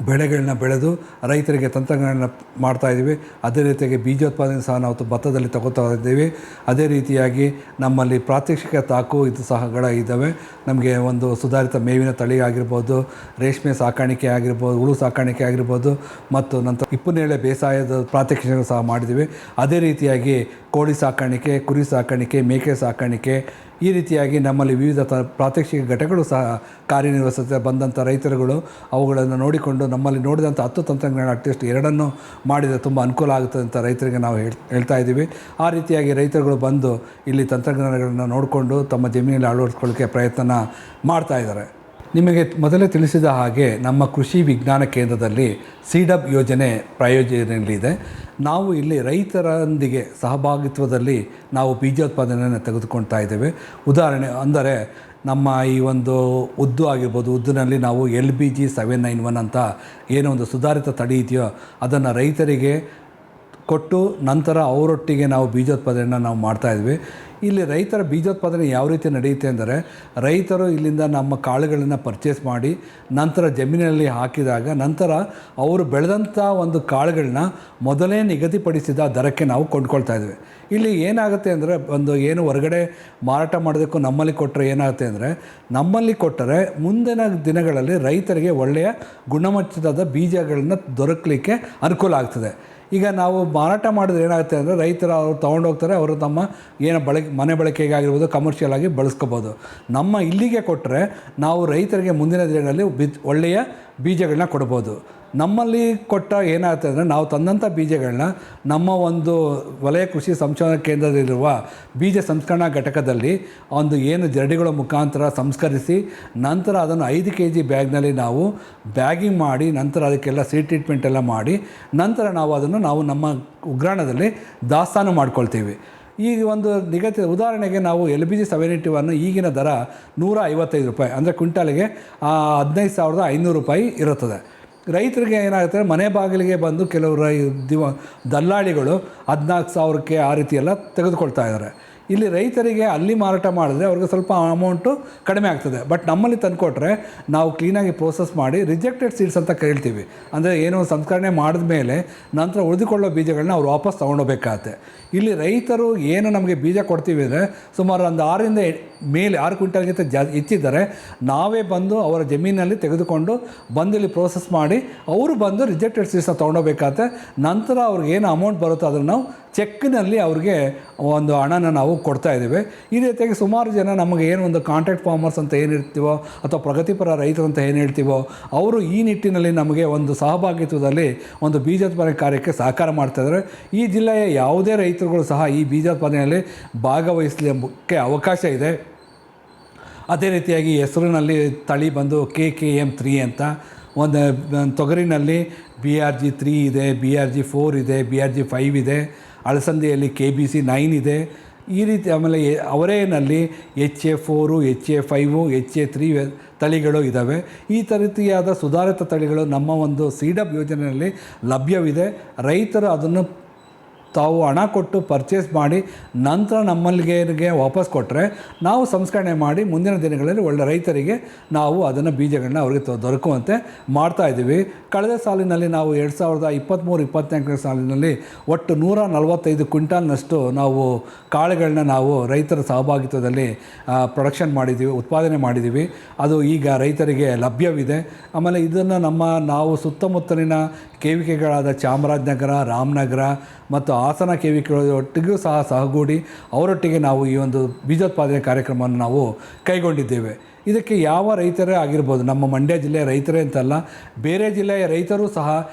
[SPEAKER 3] ಬೆಳೆಗಳನ್ನ ಬೆಳೆದು ರೈತರಿಗೆ ತಂತ್ರಜ್ಞಾನ ಮಾಡ್ತಾಯಿದ್ದೀವಿ. ಅದೇ ರೀತಿಯಾಗಿ ಬೀಜೋತ್ಪಾದನೆ ಸಹ ನಾವು ಭತ್ತದಲ್ಲಿ ತಗೋತಾ ಇದ್ದೀವಿ. ಅದೇ ರೀತಿಯಾಗಿ ನಮ್ಮಲ್ಲಿ ಪ್ರಾತ್ಯಕ್ಷಿಕ ತಾಕು ಇದು ಸಹಗಳ ಇದ್ದಾವೆ. ನಮಗೆ ಒಂದು ಸುಧಾರಿತ ಮೇವಿನ ತಳಿ ಆಗಿರ್ಬೋದು, ರೇಷ್ಮೆ ಸಾಕಾಣಿಕೆ ಆಗಿರ್ಬೋದು, ಹುಳು ಸಾಕಾಣಿಕೆ ಆಗಿರ್ಬೋದು ಮತ್ತು ನಂತರ ಹಿಪ್ಪುನೇರಳೆ ಬೇಸಾಯದ ಪ್ರಾತ್ಯಕ್ಷಿಕ ಸಹ ಮಾಡಿದ್ದೀವಿ. ಅದೇ ರೀತಿಯಾಗಿ ಕೋಳಿ ಸಾಕಾಣಿಕೆ, ಕುರಿ ಸಾಕಾಣಿಕೆ, ಮೇಕೆ ಸಾಕಾಣಿಕೆ, ಈ ರೀತಿಯಾಗಿ ನಮ್ಮಲ್ಲಿ ವಿವಿಧ ಪ್ರಾತ್ಯಕ್ಷಿಕ ಘಟಕಗಳು ಸಹ ಕಾರ್ಯನಿರ್ವಹಿಸುತ್ತೆ. ಬಂದಂಥ ರೈತರುಗಳು ಅವುಗಳನ್ನು ನೋಡಿಕೊಂಡು ನಮ್ಮಲ್ಲಿ ನೋಡಿದಂಥ 10 ತಂತ್ರಜ್ಞಾನ ಅಟ್ಲೀಸ್ಟ್ 2 ಮಾಡಿದರೆ ತುಂಬ ಅನುಕೂಲ ಆಗುತ್ತದೆ ಅಂತ ರೈತರಿಗೆ ನಾವು ಹೇಳ್ತಾ ಇದ್ದೀವಿ. ಆ ರೀತಿಯಾಗಿ ರೈತರುಗಳು ಬಂದು ಇಲ್ಲಿ ತಂತ್ರಜ್ಞಾನಗಳನ್ನು ನೋಡಿಕೊಂಡು ತಮ್ಮ ಜಮೀನಲ್ಲಿ ಅಳವಡಿಸ್ಕೊಳ್ಳೋಕ್ಕೆ ಪ್ರಯತ್ನ ಮಾಡ್ತಾಯಿದ್ದಾರೆ. ನಿಮಗೆ ಮೊದಲೇ ತಿಳಿಸಿದ ಹಾಗೆ ನಮ್ಮ ಕೃಷಿ ವಿಜ್ಞಾನ ಕೇಂದ್ರದಲ್ಲಿ ಸೀಡಪ್ ಯೋಜನೆ ಪ್ರಾಯೋಜನೆಯಲ್ಲಿದೆ. ನಾವು ಇಲ್ಲಿ ರೈತರೊಂದಿಗೆ ಸಹಭಾಗಿತ್ವದಲ್ಲಿ ನಾವು ಬೀಜೋತ್ಪಾದನೆಯನ್ನು ತೆಗೆದುಕೊಳ್ತಾ ಇದ್ದೇವೆ. ಉದಾಹರಣೆ ಅಂದರೆ ನಮ್ಮ ಈ ಒಂದು ಉದ್ದು ಆಗಿರ್ಬೋದು, ಉದ್ದಿನಲ್ಲಿ ನಾವು LBG 791 ಅಂತ ಏನೋ ಒಂದು ಸುಧಾರಿತ ತಳಿ ಇದೆಯೋ ಅದನ್ನು ರೈತರಿಗೆ ಕೊಟ್ಟು ನಂತರ ಅವರೊಟ್ಟಿಗೆ ನಾವು ಬೀಜೋತ್ಪಾದನೆಯನ್ನು ನಾವು ಮಾಡ್ತಾಯಿದ್ವಿ. ಇಲ್ಲಿ ರೈತರ ಬೀಜೋತ್ಪಾದನೆ ಯಾವ ರೀತಿ ನಡೆಯುತ್ತೆ ಅಂದರೆ ರೈತರು ಇಲ್ಲಿಂದ ನಮ್ಮ ಕಾಳುಗಳನ್ನು ಪರ್ಚೇಸ್ ಮಾಡಿ ನಂತರ ಜಮೀನಿನಲ್ಲಿ ಹಾಕಿದಾಗ ನಂತರ ಅವರು ಬೆಳೆದಂಥ ಒಂದು ಕಾಳುಗಳನ್ನ ಮೊದಲೇ ನಿಗದಿಪಡಿಸಿದ ದರಕ್ಕೆ ನಾವು ಕೊಂಡ್ಕೊಳ್ತಾ ಇದ್ವಿ. ಇಲ್ಲಿ ಏನಾಗುತ್ತೆ ಅಂದರೆ ಒಂದು ಏನು ಹೊರಗಡೆ ಮಾರಾಟ ಮಾಡೋದಕ್ಕೂ ನಮ್ಮಲ್ಲಿ ಕೊಟ್ಟರೆ ಏನಾಗುತ್ತೆ ಅಂದರೆ ನಮ್ಮಲ್ಲಿ ಕೊಟ್ಟರೆ ಮುಂದಿನ ದಿನಗಳಲ್ಲಿ ರೈತರಿಗೆ ಒಳ್ಳೆಯ ಗುಣಮಟ್ಟದ ಬೀಜಗಳನ್ನ ದೊರಕಲಿಕ್ಕೆ ಅನುಕೂಲ ಆಗ್ತದೆ. ಈಗ ನಾವು ಮಾರಾಟ ಮಾಡಿದ್ರೆ ಏನಾಗುತ್ತೆ ಅಂದರೆ ರೈತರು ಅವರು ತೊಗೊಂಡೋಗ್ತಾರೆ, ಅವರು ತಮ್ಮ ಏನು ಮನೆ ಬಳಕೆಗೆ ಆಗಿರ್ಬೋದು, ಕಮರ್ಷಿಯಲ್ ಆಗಿ ಬಳಸ್ಕೋಬೋದು. ನಮ್ಮ ಇಲ್ಲಿಗೆ ಕೊಟ್ಟರೆ ನಾವು ರೈತರಿಗೆ ಮುಂದಿನ ದಿನಗಳಲ್ಲಿ ಒಳ್ಳೆಯ ಬೀಜಗಳನ್ನ ಕೊಡ್ಬೋದು. ನಮ್ಮಲ್ಲಿ ಕೊಟ್ಟ ಏನಾಗುತ್ತೆ ಅಂದರೆ ನಾವು ತಂದಂಥ ಬೀಜಗಳನ್ನ ನಮ್ಮ ಒಂದು ವಲಯ ಕೃಷಿ ಸಂಶೋಧನಾ ಕೇಂದ್ರದಲ್ಲಿರುವ ಬೀಜ ಸಂಸ್ಕರಣಾ ಘಟಕದಲ್ಲಿ ಒಂದು ಏನು ಜರಡಿಗಳ ಮುಖಾಂತರ ಸಂಸ್ಕರಿಸಿ ನಂತರ ಅದನ್ನು 5 kg ಬ್ಯಾಗ್ನಲ್ಲಿ ನಾವು ಬ್ಯಾಗಿಂಗ್ ಮಾಡಿ ನಂತರ ಅದಕ್ಕೆಲ್ಲ ಸೀಡ್ ಟ್ರೀಟ್ಮೆಂಟ್ ಎಲ್ಲ ಮಾಡಿ ನಂತರ ನಾವು ಅದನ್ನು ನಮ್ಮ ಉಗ್ರಾಣದಲ್ಲಿ ದಾಸ್ತಾನು ಮಾಡ್ಕೊಳ್ತೀವಿ. ಈಗ ಒಂದು ನಿಗದಿತ ಉದಾಹರಣೆಗೆ ನಾವು LBG 781 ಈಗಿನ ದರ ₹155, ಅಂದರೆ ಕ್ವಿಂಟಾಲಿಗೆ 15,500 ರೂಪಾಯಿ ಇರುತ್ತದೆ. ರೈತರಿಗೆ ಏನಾಗುತ್ತೆ ಮನೆ ಬಾಗಿಲಿಗೆ ಬಂದು ಕೆಲವು ದಲ್ಲಾಳಿಗಳು 14,000ಕ್ಕೆ ಆ ರೀತಿ ಎಲ್ಲ ತೆಗೆದುಕೊಳ್ತಾ ಇದ್ದಾರೆ. ಇಲ್ಲಿ ರೈತರಿಗೆ ಅಲ್ಲಿ ಮಾರಾಟ ಮಾಡಿದ್ರೆ ಅವ್ರಿಗೆ ಸ್ವಲ್ಪ ಅಮೌಂಟು ಕಡಿಮೆ ಆಗ್ತದೆ. ಬಟ್ ನಮ್ಮಲ್ಲಿ ತಂದುಕೊಟ್ರೆ ನಾವು ಕ್ಲೀನಾಗಿ ಪ್ರೋಸೆಸ್ ಮಾಡಿ ರಿಜೆಕ್ಟೆಡ್ ಸೀಡ್ಸ್ ಅಂತ ಕೇಳ್ತೀವಿ. ಅಂದರೆ ಏನೋ ಸಂಸ್ಕರಣೆ ಮಾಡಿದ ಮೇಲೆ ನಂತರ ಉಳಿದುಕೊಳ್ಳೋ ಬೀಜಗಳನ್ನ ಅವ್ರು ವಾಪಸ್ ತೊಗೊಂಡೋಗ್ಬೇಕಾಗತ್ತೆ. ಇಲ್ಲಿ ರೈತರು ಏನು ನಮಗೆ ಬೀಜ ಕೊಡ್ತೀವಿ ಅಂದರೆ ಸುಮಾರು ಒಂದು 6ರಿಂದ ಮೇಲೆ 6 ಕ್ವಿಂಟಲ್ಗಿಂತ ಹೆಚ್ಚಿದ್ದಾರೆ. ನಾವೇ ಬಂದು ಅವರ ಜಮೀನಲ್ಲಿ ತೆಗೆದುಕೊಂಡು ಬಂದು ಇಲ್ಲಿ ಪ್ರೋಸೆಸ್ ಮಾಡಿ ಅವರು ಬಂದು ರಿಜೆಕ್ಟೆಡ್ ಸೀಡ್ಸ್ನ ತೊಗೊಂಡೋಗ್ಬೇಕಾಗತ್ತೆ. ನಂತರ ಅವ್ರಿಗೆ ಏನು ಅಮೌಂಟ್ ಬರುತ್ತೋ ಅದನ್ನು ನಾವು ಚೆಕ್ನಲ್ಲಿ ಅವ್ರಿಗೆ ಒಂದು ಹಣನ ನಾವು ಕೊಡ್ತಾ ಇದ್ದೀವಿ. ಈ ರೀತಿಯಾಗಿ ಸುಮಾರು ಜನ ನಮಗೆ ಏನು ಒಂದು ಕಾಂಟ್ರಾಕ್ಟ್ ಫಾರ್ಮರ್ಸ್ ಅಂತ ಏನು ಹೇಳ್ತೀವೋ ಅಥವಾ ಪ್ರಗತಿಪರ ರೈತರು ಅಂತ ಏನು ಹೇಳ್ತೀವೋ ಅವರು ಈ ನಿಟ್ಟಿನಲ್ಲಿ ನಮಗೆ ಒಂದು ಸಹಭಾಗಿತ್ವದಲ್ಲಿ ಒಂದು ಬೀಜೋತ್ಪಾದನೆ ಕಾರ್ಯಕ್ಕೆ ಸಹಕಾರ ಮಾಡ್ತಾಯಿದ್ದಾರೆ. ಈ ಜಿಲ್ಲೆಯ ಯಾವುದೇ ರೈತರುಗಳು ಸಹ ಈ ಬೀಜೋತ್ಪಾದನೆಯಲ್ಲಿ ಭಾಗವಹಿಸಲಿಕ್ಕೆ ಅವಕಾಶ ಇದೆ. ಅದೇ ರೀತಿಯಾಗಿ ಹೆಸರಿನಲ್ಲಿ ತಳಿ ಬಂದು KKM 3 ಅಂತ, ಒಂದು ತೊಗರಿನಲ್ಲಿ BRG 3 ಇದೆ, BRG 4 ಇದೆ, BRG 5 ಇದೆ, ಅಳಸಂದೆಯಲ್ಲಿ KBC 9 ಇದೆ, ಈ ರೀತಿ ಆಮೇಲೆ ಅವರೇನಲ್ಲಿ HA4, HA5, HA3 ತಳಿಗಳು ಇದ್ದಾವೆ. ಈ ರೀತಿಯಾದ ಸುಧಾರಿತ ತಳಿಗಳು ನಮ್ಮ ಒಂದು ಸೀಡಪ್ ಯೋಜನೆಯಲ್ಲಿ ಲಭ್ಯವಿದೆ. ರೈತರು ಅದನ್ನು ತಾವು ಹಣ ಕೊಟ್ಟು ಪರ್ಚೇಸ್ ಮಾಡಿ ನಂತರ ನಮ್ಮಲ್ಲಿಗೆ ವಾಪಸ್ ಕೊಟ್ಟರೆ ನಾವು ಸಂಸ್ಕರಣೆ ಮಾಡಿ ಮುಂದಿನ ದಿನಗಳಲ್ಲಿ ಒಳ್ಳೆ ರೈತರಿಗೆ ನಾವು ಅದನ್ನು ಬೀಜಗಳನ್ನ ಅವರಿಗೆ ದೊರಕುವಂತೆ ಮಾಡ್ತಾಯಿದ್ದೀವಿ. ಕಳೆದ ಸಾಲಿನಲ್ಲಿ ನಾವು 2023-24 ಸಾಲಿನಲ್ಲಿ ಒಟ್ಟು 145 ಕ್ವಿಂಟಾಲ್ನಷ್ಟು ನಾವು ಕಾಳುಗಳನ್ನ ನಾವು ರೈತರ ಸಹಭಾಗಿತ್ವದಲ್ಲಿ ಪ್ರೊಡಕ್ಷನ್ ಮಾಡಿದ್ದೀವಿ, ಉತ್ಪಾದನೆ ಮಾಡಿದ್ದೀವಿ. ಅದು ಈಗ ರೈತರಿಗೆ ಲಭ್ಯವಿದೆ. ಆಮೇಲೆ ಇದನ್ನು ನಾವು ಸುತ್ತಮುತ್ತಲಿನ ಕೇವಿಕೆಗಳಾದ ಚಾಮರಾಜನಗರ, ರಾಮನಗರ ಮತ್ತು ಹಾಸನ ಕೇವಿಕೆಗಳೊಟ್ಟಿಗೂ ಸಹಗೂಡಿ ಅವರೊಟ್ಟಿಗೆ ನಾವು ಈ ಒಂದು ಬೀಜೋತ್ಪಾದನೆ ಕಾರ್ಯಕ್ರಮವನ್ನು ನಾವು ಕೈಗೊಂಡಿದ್ದೇವೆ. ಇದಕ್ಕೆ ಯಾವ ರೈತರೇ ಆಗಿರ್ಬೋದು, ನಮ್ಮ ಮಂಡ್ಯ ಜಿಲ್ಲೆಯ ರೈತರೇ ಅಂತಲ್ಲ, ಬೇರೆ ಜಿಲ್ಲೆಯ ರೈತರೂ ಸಹ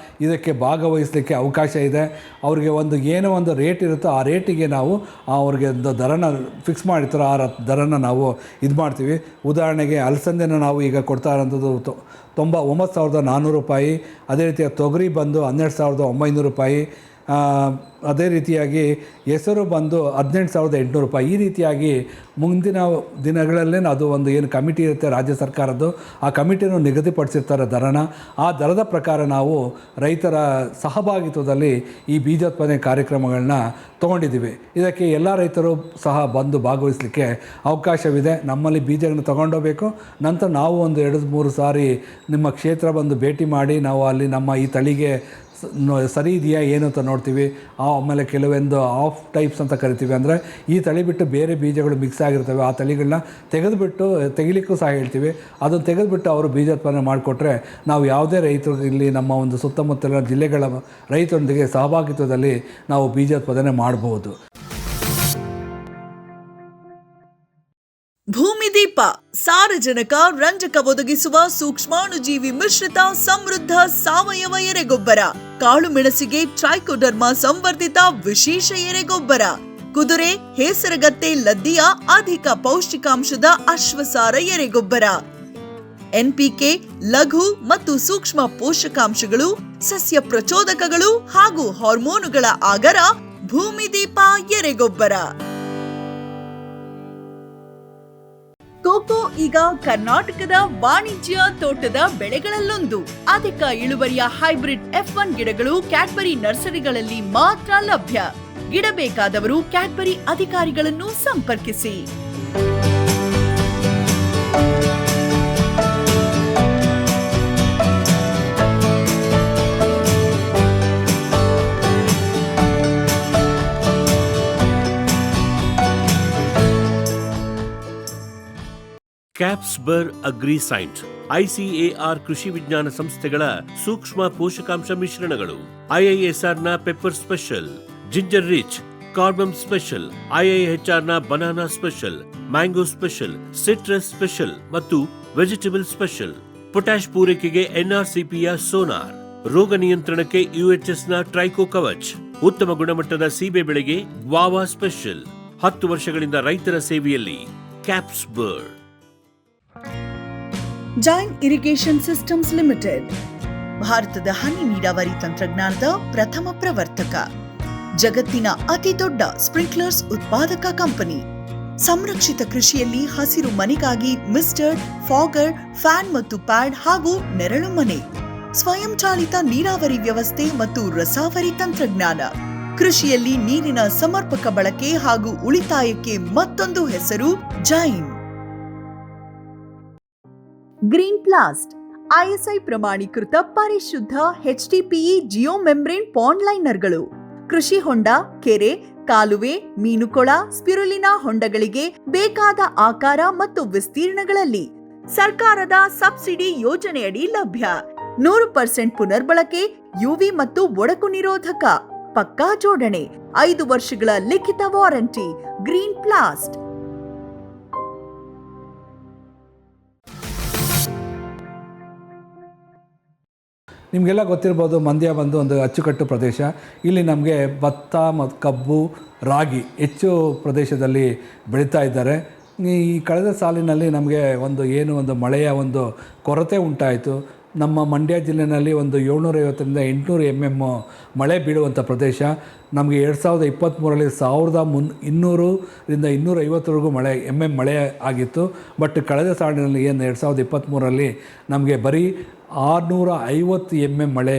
[SPEAKER 3] ಇದಕ್ಕೆ ಭಾಗವಹಿಸಲಿಕ್ಕೆ ಅವಕಾಶ ಇದೆ. ಅವ್ರಿಗೆ ಏನೋ ಒಂದು ರೇಟ್ ಇರುತ್ತೋ ಆ ರೇಟಿಗೆ ನಾವು ಅವ್ರಿಗೆ ಒಂದು ದರನ ಫಿಕ್ಸ್ ಮಾಡಿರ್ತಾರೋ ಆ ದರನ ನಾವು ಇದು ಮಾಡ್ತೀವಿ. ಉದಾಹರಣೆಗೆ ಅಲಸಂದೆನ ನಾವು ಈಗ ಕೊಡ್ತಾ ಇರೋಂಥದ್ದು 9,400 ರೂಪಾಯಿ. ಅದೇ ರೀತಿಯ ತೊಗರಿ ಬಂದು 12,900 ರೂಪಾಯಿ. ಅದೇ ರೀತಿಯಾಗಿ ಹೆಸರು ಬಂದು 18,800 ರೂಪಾಯಿ. ಈ ರೀತಿಯಾಗಿ ಮುಂದಿನ ದಿನಗಳಲ್ಲೇ ಅದು ಒಂದು ಏನು ಕಮಿಟಿ ಇರುತ್ತೆ ರಾಜ್ಯ ಸರ್ಕಾರದ್ದು, ಆ ಕಮಿಟಿಯನ್ನು ನಿಗದಿಪಡಿಸಿರ್ತಾರೆ ದರನ. ಆ ದರದ ಪ್ರಕಾರ ನಾವು ರೈತರ ಸಹಭಾಗಿತ್ವದಲ್ಲಿ ಈ ಬೀಜೋತ್ಪಾದನೆ ಕಾರ್ಯಕ್ರಮಗಳನ್ನ ತೊಗೊಂಡಿದ್ದೀವಿ. ಇದಕ್ಕೆ ಎಲ್ಲ ರೈತರು ಸಹ ಬಂದು ಭಾಗವಹಿಸಲಿಕ್ಕೆ ಅವಕಾಶವಿದೆ. ನಮ್ಮಲ್ಲಿ ಬೀಜಗಳನ್ನು ತೊಗೊಂಡೋಗಬೇಕು. ನಂತರ ನಾವು ಒಂದು 2-3 ಸಾರಿ ನಿಮ್ಮ ಕ್ಷೇತ್ರ ಬಂದು ಭೇಟಿ ಮಾಡಿ ನಾವು ಅಲ್ಲಿ ನಮ್ಮ ಈ ತಳಿಗೆ ಸರಿ ಇದೆಯಾ ಏನು ಅಂತ ನೋಡ್ತೀವಿ. ಆಮೇಲೆ ಕೆಲವೊಂದು ಆಫ್ ಟೈಪ್ಸ್ ಅಂತ ಕರಿತೀವಿ, ಅಂದರೆ ಈ ತಳಿ ಬಿಟ್ಟು ಬೇರೆ ಬೀಜಗಳು ಮಿಕ್ಸ್ ಆಗಿರ್ತವೆ, ಆ ತಳಿಗಳನ್ನ ತೆಗಿಲಿಕ್ಕೂ ಸಹ ಹೇಳ್ತೀವಿ. ಅದನ್ನು ತೆಗೆದುಬಿಟ್ಟು ಅವರು ಬೀಜೋತ್ಪಾದನೆ ಮಾಡಿಕೊಟ್ರೆ ನಾವು ಯಾವುದೇ ರೈತರು ಇಲ್ಲಿ ನಮ್ಮ ಒಂದು ಸುತ್ತಮುತ್ತಲಿನ ಜಿಲ್ಲೆಗಳ ರೈತರೊಂದಿಗೆ ಸಹಭಾಗಿತ್ವದಲ್ಲಿ ನಾವು ಬೀಜೋತ್ಪಾದನೆ ಮಾಡಬಹುದು.
[SPEAKER 8] ಭೂಮಿದೀಪ ಸಾರಜನಕ ರಂಜಕ ಒದಗಿಸುವ ಸೂಕ್ಷ್ಮಾಣುಜೀವಿ ಮಿಶ್ರಿತ ಸಮೃದ್ಧ ಸಾವಯವ ಎರೆಗೊಬ್ಬರ. ಕಾಳು ಮೆಣಸಿಗೆ ಟ್ರೈಕೋಡರ್ಮಾ ಸಂವರ್ಧಿತ ವಿಶೇಷ ಎರೆಗೊಬ್ಬರ. ಕುದುರೆ, ಹೇಸರಗತ್ತೆ, ಲದ್ದಿಯ ಅಧಿಕ ಪೌಷ್ಟಿಕಾಂಶದ ಅಶ್ವಸಾರ ಎರೆಗೊಬ್ಬರ. NPK, ಲಘು ಮತ್ತು ಸೂಕ್ಷ್ಮ ಪೋಷಕಾಂಶಗಳು, ಸಸ್ಯ ಪ್ರಚೋದಕಗಳು ಹಾಗೂ ಹಾರ್ಮೋನುಗಳ ಆಗರ ಭೂಮಿದೀಪ ಎರೆಗೊಬ್ಬರ. ಕೋಕೋ ಈಗ ಕರ್ನಾಟಕದ ವಾಣಿಜ್ಯ ತೋಟದ ಬೆಳೆಗಳಲ್ಲೊಂದು. ಅಧಿಕ ಇಳುವರಿಯ ಹೈಬ್ರಿಡ್ F1 ಗಿಡಗಳು ಕ್ಯಾಡ್ಬರಿ ನರ್ಸರಿಗಳಲ್ಲಿ ಮಾತ್ರ ಲಭ್ಯ. ಗಿಡ ಬೇಕಾದವರು ಕ್ಯಾಡ್ಬರಿ ಅಧಿಕಾರಿಗಳನ್ನು ಸಂಪರ್ಕಿಸಿ.
[SPEAKER 1] ಕ್ಯಾಪ್ಸ್ಬರ್ ಅಗ್ರಿಸೈನ್ಸ್ ICAR ಕೃಷಿ ವಿಜ್ಞಾನ ಸಂಸ್ಥೆಗಳ ಸೂಕ್ಷ್ಮ ಪೋಷಕಾಂಶ ಮಿಶ್ರಣಗಳು. IISR ನ pepper special, ginger rich, cardamom special, IIHR ನ banana special, mango special, citrus special ಮತ್ತು ವೆಜಿಟೇಬಲ್ ಸ್ಪೆಷಲ್. ಪೊಟ್ಯಾಶ್ ಪೂರೈಕೆಗೆ NRCPಯ ಸೋನಾರ್, ರೋಗ ನಿಯಂತ್ರಣಕ್ಕೆ UHS ನ ಟ್ರೈಕೋ ಕವಚ್, ಉತ್ತಮ ಗುಣಮಟ್ಟದ ಸೀಬೆ ಬೆಳೆಗೆ ಗ್ವಾವಾ ಸ್ಪೆಷಲ್. 10 ವರ್ಷಗಳಿಂದ ರೈತರ ಸೇವೆಯಲ್ಲಿ ಕ್ಯಾಪ್ಸ್ಬರ್ಡ್.
[SPEAKER 8] ಜೈನ್ ಇರಿಗೇಷನ್ ಸಿಸ್ಟಮ್ಸ್ ಲಿಮಿಟೆಡ್ ಭಾರತದ ಹನಿ ನೀರಾವರಿ ತಂತ್ರಜ್ಞಾನದ ಪ್ರಥಮ ಪ್ರವರ್ತಕ. ಜಗತ್ತಿನ ಅತಿ ದೊಡ್ಡ ಸ್ಪ್ರಿಂಕ್ಲರ್ಸ್ ಉತ್ಪಾದಕ ಕಂಪನಿ. ಸಂರಕ್ಷಿತ ಕೃಷಿಯಲ್ಲಿ ಹಸಿರು ಮನೆಗಾಗಿ ಮಿಸ್ಟರ್, ಫಾಗರ್, ಫ್ಯಾನ್ ಮತ್ತು ಪ್ಯಾಡ್ ಹಾಗೂ ನೆರಳು ಮನೆ. ಸ್ವಯಂ ಚಾಲಿತ ನೀರಾವರಿ ವ್ಯವಸ್ಥೆ ಮತ್ತು ರಸಾವರಿ ತಂತ್ರಜ್ಞಾನ. ಕೃಷಿಯಲ್ಲಿ ನೀರಿನ ಸಮರ್ಪಕ ಬಳಕೆ ಹಾಗೂ ಉಳಿತಾಯಕ್ಕೆ ಮತ್ತೊಂದು ಹೆಸರು ಜೈನ್. ಗ್ರೀನ್ ಪ್ಲಾಸ್ಟ್ ISI ಪ್ರಮಾಣೀಕೃತ ಪರಿಶುದ್ಧ HDPE ಜಿಯೋ ಮೆಂಬ್ರೇನ್ ಪಾಂಡ್ ಲೈನರ್ಗಳು. ಕೃಷಿ ಹೊಂಡ, ಕೆರೆ, ಕಾಲುವೆ, ಮೀನುಕೊಳ, ಸ್ಪಿರುಲಿನಾ ಹೊಂಡಗಳಿಗೆ ಬೇಕಾದ ಆಕಾರ ಮತ್ತು ವಿಸ್ತೀರ್ಣಗಳಲ್ಲಿ ಸರ್ಕಾರದ ಸಬ್ಸಿಡಿ ಯೋಜನೆಯಡಿ ಲಭ್ಯ. 100% ಪುನರ್ಬಳಕೆ, UV ಮತ್ತು ಒಡಕು ನಿರೋಧಕ, ಪಕ್ಕಾ ಜೋಡಣೆ, 5 ವರ್ಷಗಳ ಲಿಖಿತ ವಾರಂಟಿ. ಗ್ರೀನ್ ಪ್ಲಾಸ್ಟ್.
[SPEAKER 3] ನಿಮಗೆಲ್ಲ ಗೊತ್ತಿರ್ಬೋದು, ಮಂಡ್ಯ ಬಂದು ಒಂದು ಅಚ್ಚುಕಟ್ಟು ಪ್ರದೇಶ. ಇಲ್ಲಿ ನಮಗೆ ಭತ್ತ ಮತ್ತು ಕಬ್ಬು, ರಾಗಿ ಹೆಚ್ಚು ಪ್ರದೇಶದಲ್ಲಿ ಬೆಳೀತಾ ಇದ್ದಾರೆ. ಈ ಕಳೆದ ಸಾಲಿನಲ್ಲಿ ನಮಗೆ ಒಂದು ಮಳೆಯ ಒಂದು ಕೊರತೆ ಉಂಟಾಯಿತು. ನಮ್ಮ ಮಂಡ್ಯ ಜಿಲ್ಲೆಯಲ್ಲಿ ಒಂದು 750ರಿಂದ 800 mm ಮಳೆ ಬೀಳುವಂಥ ಪ್ರದೇಶ. ನಮಗೆ 2023ರಲ್ಲಿ 1200ರಿಂದ 250ವರೆಗೂ ಮಳೆ ಆಗಿತ್ತು. ಬಟ್ ಕಳೆದ ಸಾಲಿನಲ್ಲಿ ಏನು 2023ರಲ್ಲಿ ನಮಗೆ ಬರೀ 650 mm ಮಳೆ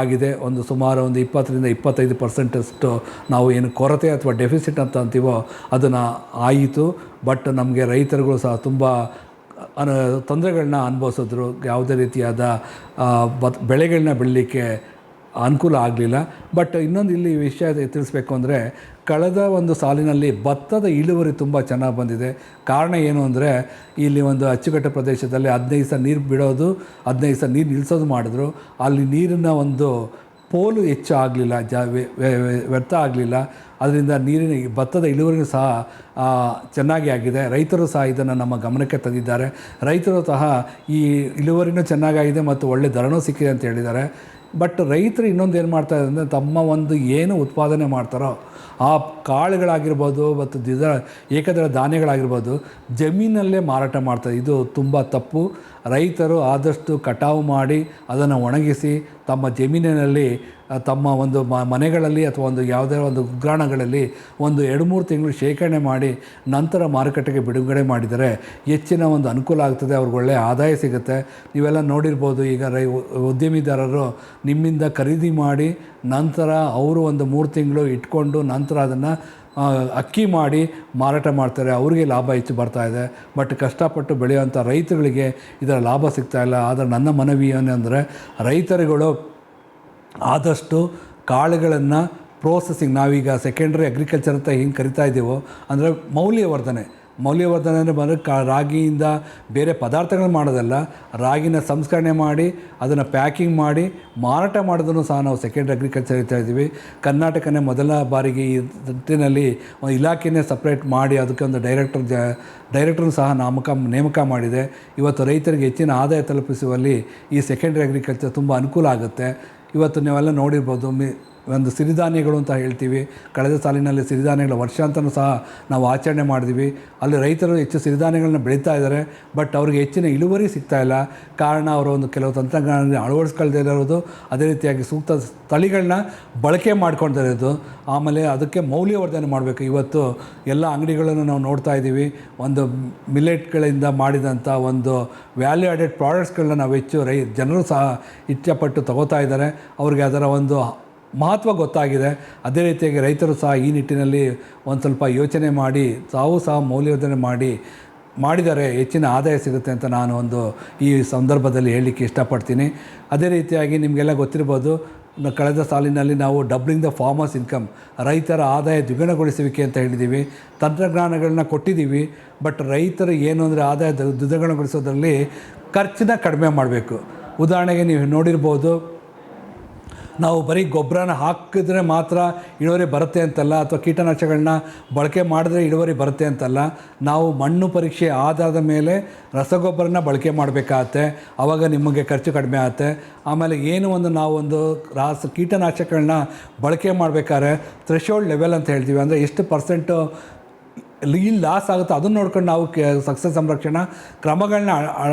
[SPEAKER 3] ಆಗಿದೆ. ಸುಮಾರು 20ರಿಂದ 25% ನಾವು ಏನು ಕೊರತೆ ಅಥವಾ ಡೆಫಿಸಿಟ್ ಅಂತ ಅಂತೀವೋ ಅದನ್ನು ಆಯಿತು. ಬಟ್ ನಮಗೆ ರೈತರುಗಳು ಸಹ ತುಂಬ ತೊಂದರೆಗಳನ್ನ ಅನುಭವಿಸಿದ್ರು. ಯಾವುದೇ ರೀತಿಯಾದ ಬೆಳೆಗಳನ್ನ ಬೆಳೀಲಿಕ್ಕೆ ಅನುಕೂಲ ಆಗಲಿಲ್ಲ. ಬಟ್ ಇನ್ನೊಂದು ಇಲ್ಲಿ ವಿಷಯ ತಿಳಿಸ್ಬೇಕು ಅಂದರೆ, ಕಳೆದ ಒಂದು ಸಾಲಿನಲ್ಲಿ ಭತ್ತದ ಇಳುವರಿ ತುಂಬ ಚೆನ್ನಾಗಿ ಬಂದಿದೆ. ಕಾರಣ ಏನು ಅಂದರೆ, ಇಲ್ಲಿ ಒಂದು ಅಚ್ಚುಕಟ್ಟು ಪ್ರದೇಶದಲ್ಲಿ 15 ದಿವಸ ನೀರು ಬಿಡೋದು, 15 ದಿವಸ ನೀರು ನಿಲ್ಲಿಸೋದು ಮಾಡಿದ್ರು. ಅಲ್ಲಿ ನೀರಿನ ಒಂದು ಪೋಲು ಹೆಚ್ಚು ಆಗಲಿಲ್ಲ, ವ್ಯರ್ಥ ಆಗಲಿಲ್ಲ. ಅದರಿಂದ ಭತ್ತದ ಇಳುವರಿಯೂ ಸಹ ಚೆನ್ನಾಗಿ ಆಗಿದೆ. ರೈತರು ಸಹ ಇದನ್ನು ನಮ್ಮ ಗಮನಕ್ಕೆ ತಂದಿದ್ದಾರೆ. ರೈತರು ಸಹ ಈ ಇಳುವರಿನೂ ಚೆನ್ನಾಗಾಗಿದೆ ಮತ್ತು ಒಳ್ಳೆ ದರನೂ ಸಿಕ್ಕಿದೆ ಅಂತ ಹೇಳಿದ್ದಾರೆ. ಬಟ್ ರೈತರು ಇನ್ನೊಂದು ಏನು ಮಾಡ್ತಾರೆ ಅಂದರೆ, ತಮ್ಮ ಒಂದು ಏನು ಉತ್ಪಾದನೆ ಮಾಡ್ತಾರೋ ಆ ಕಾಳುಗಳಾಗಿರ್ಬೋದು ಮತ್ತು ಏಕದಳ ಧಾನ್ಯಗಳಾಗಿರ್ಬೋದು ಜಮೀನಲ್ಲೇ ಮಾರಾಟ ಮಾಡ್ತಾರೆ. ಇದು ತುಂಬ ತಪ್ಪು. ರೈತರು ಆದಷ್ಟು ಕಟಾವು ಮಾಡಿ ಅದನ್ನು ಒಣಗಿಸಿ ತಮ್ಮ ಜಮೀನಿನಲ್ಲಿ ತಮ್ಮ ಒಂದು ಮನೆಗಳಲ್ಲಿ ಅಥವಾ ಯಾವುದೇ ಒಂದು ಉಗ್ರಾಣಗಳಲ್ಲಿ 2-3 ತಿಂಗಳು ಶೇಖರಣೆ ಮಾಡಿ ನಂತರ ಮಾರುಕಟ್ಟೆಗೆ ಬಿಡುಗಡೆ ಮಾಡಿದರೆ ಹೆಚ್ಚಿನ ಒಂದು ಅನುಕೂಲ ಆಗ್ತದೆ. ಅವ್ರಿಗೆ ಒಳ್ಳೆಯ ಆದಾಯ ಸಿಗುತ್ತೆ. ನೀವೆಲ್ಲ ನೋಡಿರ್ಬೋದು, ಈಗ ಉದ್ಯಮಿದಾರರು ನಿಮ್ಮಿಂದ ಖರೀದಿ ಮಾಡಿ ನಂತರ ಅವರು 3 ತಿಂಗಳು ಇಟ್ಕೊಂಡು ನಂತರ ಅದನ್ನು ಅಕ್ಕಿ ಮಾಡಿ ಮಾರಾಟ ಮಾಡ್ತಾರೆ. ಅವರಿಗೆ ಲಾಭ ಹೆಚ್ಚು ಬರ್ತಾಯಿದೆ. ಬಟ್ ಕಷ್ಟಪಟ್ಟು ಬೆಳೆಯುವಂಥ ರೈತರುಗಳಿಗೆ ಇದರ ಲಾಭ ಸಿಗ್ತಾಯಿಲ್ಲ. ಆದರೆ ನನ್ನ ಮನವಿ ಏನೆಂದರೆ, ರೈತರುಗಳು ಆದಷ್ಟು ಕಾಳುಗಳನ್ನು ಪ್ರೋಸೆಸಿಂಗ್, ನಾವೀಗ ಸೆಕೆಂಡ್ರಿ ಅಗ್ರಿಕಲ್ಚರ್ ಅಂತ ಹೆಂಗೆ ಕರಿತಾ ಇದ್ದೀವೋ, ಅಂದರೆ ಮೌಲ್ಯವರ್ಧನೆ ಅಂದರೆ ಬಂದರೆ ರಾಗಿಯಿಂದ ಬೇರೆ ಪದಾರ್ಥಗಳು ಮಾಡೋದಲ್ಲ, ರಾಗಿನ ಸಂಸ್ಕರಣೆ ಮಾಡಿ ಅದನ್ನು ಪ್ಯಾಕಿಂಗ್ ಮಾಡಿ ಮಾರಾಟ ಮಾಡೋದನ್ನು ಸಹ ನಾವು ಸೆಕೆಂಡ್ರಿ ಅಗ್ರಿಕಲ್ಚರ್ ಇರ್ತಾ ಇದ್ದೀವಿ. ಕರ್ನಾಟಕನೇ ಮೊದಲ ಬಾರಿಗೆ ಈ ನಿಟ್ಟಿನಲ್ಲಿ ಒಂದು ಇಲಾಖೆನೇ ಸಪ್ರೇಟ್ ಮಾಡಿ ಅದಕ್ಕೆ ಒಂದು ಡೈರೆಕ್ಟರ್ನು ಸಹ ನೇಮಕ ಮಾಡಿದೆ. ಇವತ್ತು ರೈತರಿಗೆ ಹೆಚ್ಚಿನ ಆದಾಯ ತಲುಪಿಸುವಲ್ಲಿ ಈ ಸೆಕೆಂಡ್ರಿ ಅಗ್ರಿಕಲ್ಚರ್ ತುಂಬ ಅನುಕೂಲ ಆಗುತ್ತೆ. ಇವತ್ತು ನೀವೆಲ್ಲ ನೋಡಿರ್ಬೋದು, ಒಂದು ಸಿರಿಧಾನ್ಯಗಳು ಅಂತ ಹೇಳ್ತೀವಿ. ಕಳೆದ ಸಾಲಿನಲ್ಲಿ ಸಿರಿಧಾನ್ಯಗಳ ವರ್ಷಾಂತನೂ ಸಹ ನಾವು ಆಚರಣೆ ಮಾಡಿದ್ವಿ. ಅಲ್ಲಿ ರೈತರು ಹೆಚ್ಚು ಸಿರಿಧಾನ್ಯಗಳನ್ನ ಬೆಳೀತಾ ಇದ್ದಾರೆ. ಬಟ್ ಅವ್ರಿಗೆ ಹೆಚ್ಚಿನ ಇಳುವರಿ ಸಿಗ್ತಾಯಿಲ್ಲ. ಕಾರಣ ಅವರು ಕೆಲವು ತಂತ್ರಜ್ಞಾನ ಅಳವಡಿಸ್ಕೊಳ್ದೇ ಇರೋದು, ಅದೇ ರೀತಿಯಾಗಿ ಸೂಕ್ತ ತಳಿಗಳನ್ನ ಬಳಕೆ ಮಾಡ್ಕೊಳ್ತಾ ಆಮೇಲೆ ಅದಕ್ಕೆ ಮೌಲ್ಯವರ್ಧನೆ ಮಾಡಬೇಕು. ಇವತ್ತು ಎಲ್ಲ ಅಂಗಡಿಗಳನ್ನು ನಾವು ನೋಡ್ತಾ ಇದ್ದೀವಿ. ಮಿಲೆಟ್ಗಳಿಂದ ಮಾಡಿದಂಥ ವ್ಯಾಲ್ಯೂ ಆಡೆಡ್ ಪ್ರಾಡಕ್ಟ್ಸ್ಗಳನ್ನ ನಾವು ಹೆಚ್ಚು ಜನರು ಸಹ ಇಷ್ಟಪಟ್ಟು ತಗೋತಾ ಇದ್ದಾರೆ. ಅವ್ರಿಗೆ ಅದರ ಮಹತ್ವ ಗೊತ್ತಾಗಿದೆ. ಅದೇ ರೀತಿಯಾಗಿ ರೈತರು ಸಹ ಈ ನಿಟ್ಟಿನಲ್ಲಿ ಸ್ವಲ್ಪ ಯೋಚನೆ ಮಾಡಿ ತಾವು ಸಹ ಮೌಲ್ಯವರ್ಧನೆ ಮಾಡಿದರೆ ಹೆಚ್ಚಿನ ಆದಾಯ ಸಿಗುತ್ತೆ ಅಂತ ನಾನು ಈ ಸಂದರ್ಭದಲ್ಲಿ ಹೇಳಲಿಕ್ಕೆ ಇಷ್ಟಪಡ್ತೀನಿ. ಅದೇ ರೀತಿಯಾಗಿ ನಿಮಗೆಲ್ಲ ಗೊತ್ತಿರ್ಬೋದು, ಕಳೆದ ಸಾಲಿನಲ್ಲಿ ನಾವು ಡಬ್ಲಿಂಗ್ ದ ಫಾರ್ಮರ್ಸ್ ಇನ್ಕಮ್, ರೈತರ ಆದಾಯ ದ್ವಿಗುಣಗೊಳಿಸುವಿಕೆ ಅಂತ ಹೇಳಿದ್ದೀವಿ. ತಂತ್ರಜ್ಞಾನಗಳನ್ನ ಕೊಟ್ಟಿದ್ದೀವಿ. ಬಟ್ ರೈತರು ಏನು ಅಂದರೆ ಆದಾಯ ದ್ವಿಗುಣಗೊಳಿಸೋದ್ರಲ್ಲಿ ಖರ್ಚನ್ನ ಕಡಿಮೆ ಮಾಡಬೇಕು. ಉದಾಹರಣೆಗೆ ನೀವು ನೋಡಿರ್ಬೋದು, ನಾವು ಬರೀ ಗೊಬ್ಬರನ ಹಾಕಿದ್ರೆ ಮಾತ್ರ ಇಳುವರಿ ಬರುತ್ತೆ ಅಂತಲ್ಲ, ಅಥವಾ ಕೀಟನಾಶಕಗಳನ್ನ ಬಳಕೆ ಮಾಡಿದ್ರೆ ಇಳುವರಿ ಬರುತ್ತೆ ಅಂತಲ್ಲ. ನಾವು ಮಣ್ಣು ಪರೀಕ್ಷೆ ಆಧಾರದ ಮೇಲೆ ರಸಗೊಬ್ಬರನ ಬಳಕೆ ಮಾಡಬೇಕಾಗತ್ತೆ. ಆವಾಗ ನಿಮಗೆ ಖರ್ಚು ಕಡಿಮೆ ಆಗುತ್ತೆ. ಆಮೇಲೆ ನಾವು ಕೀಟನಾಶಕಗಳನ್ನ ಬಳಕೆ ಮಾಡಬೇಕಾದ್ರೆ ಥ್ರೆಶೋಲ್ಡ್ ಲೆವೆಲ್ ಅಂತ ಹೇಳ್ತೀವಿ. ಅಂದರೆ ಎಷ್ಟು ಪರ್ಸೆಂಟು ಲಾಸ್ ಆಗುತ್ತೆ ಅದನ್ನು ನೋಡ್ಕೊಂಡು ನಾವು ಸಸ್ಯ ಸಂರಕ್ಷಣಾ ಕ್ರಮಗಳನ್ನ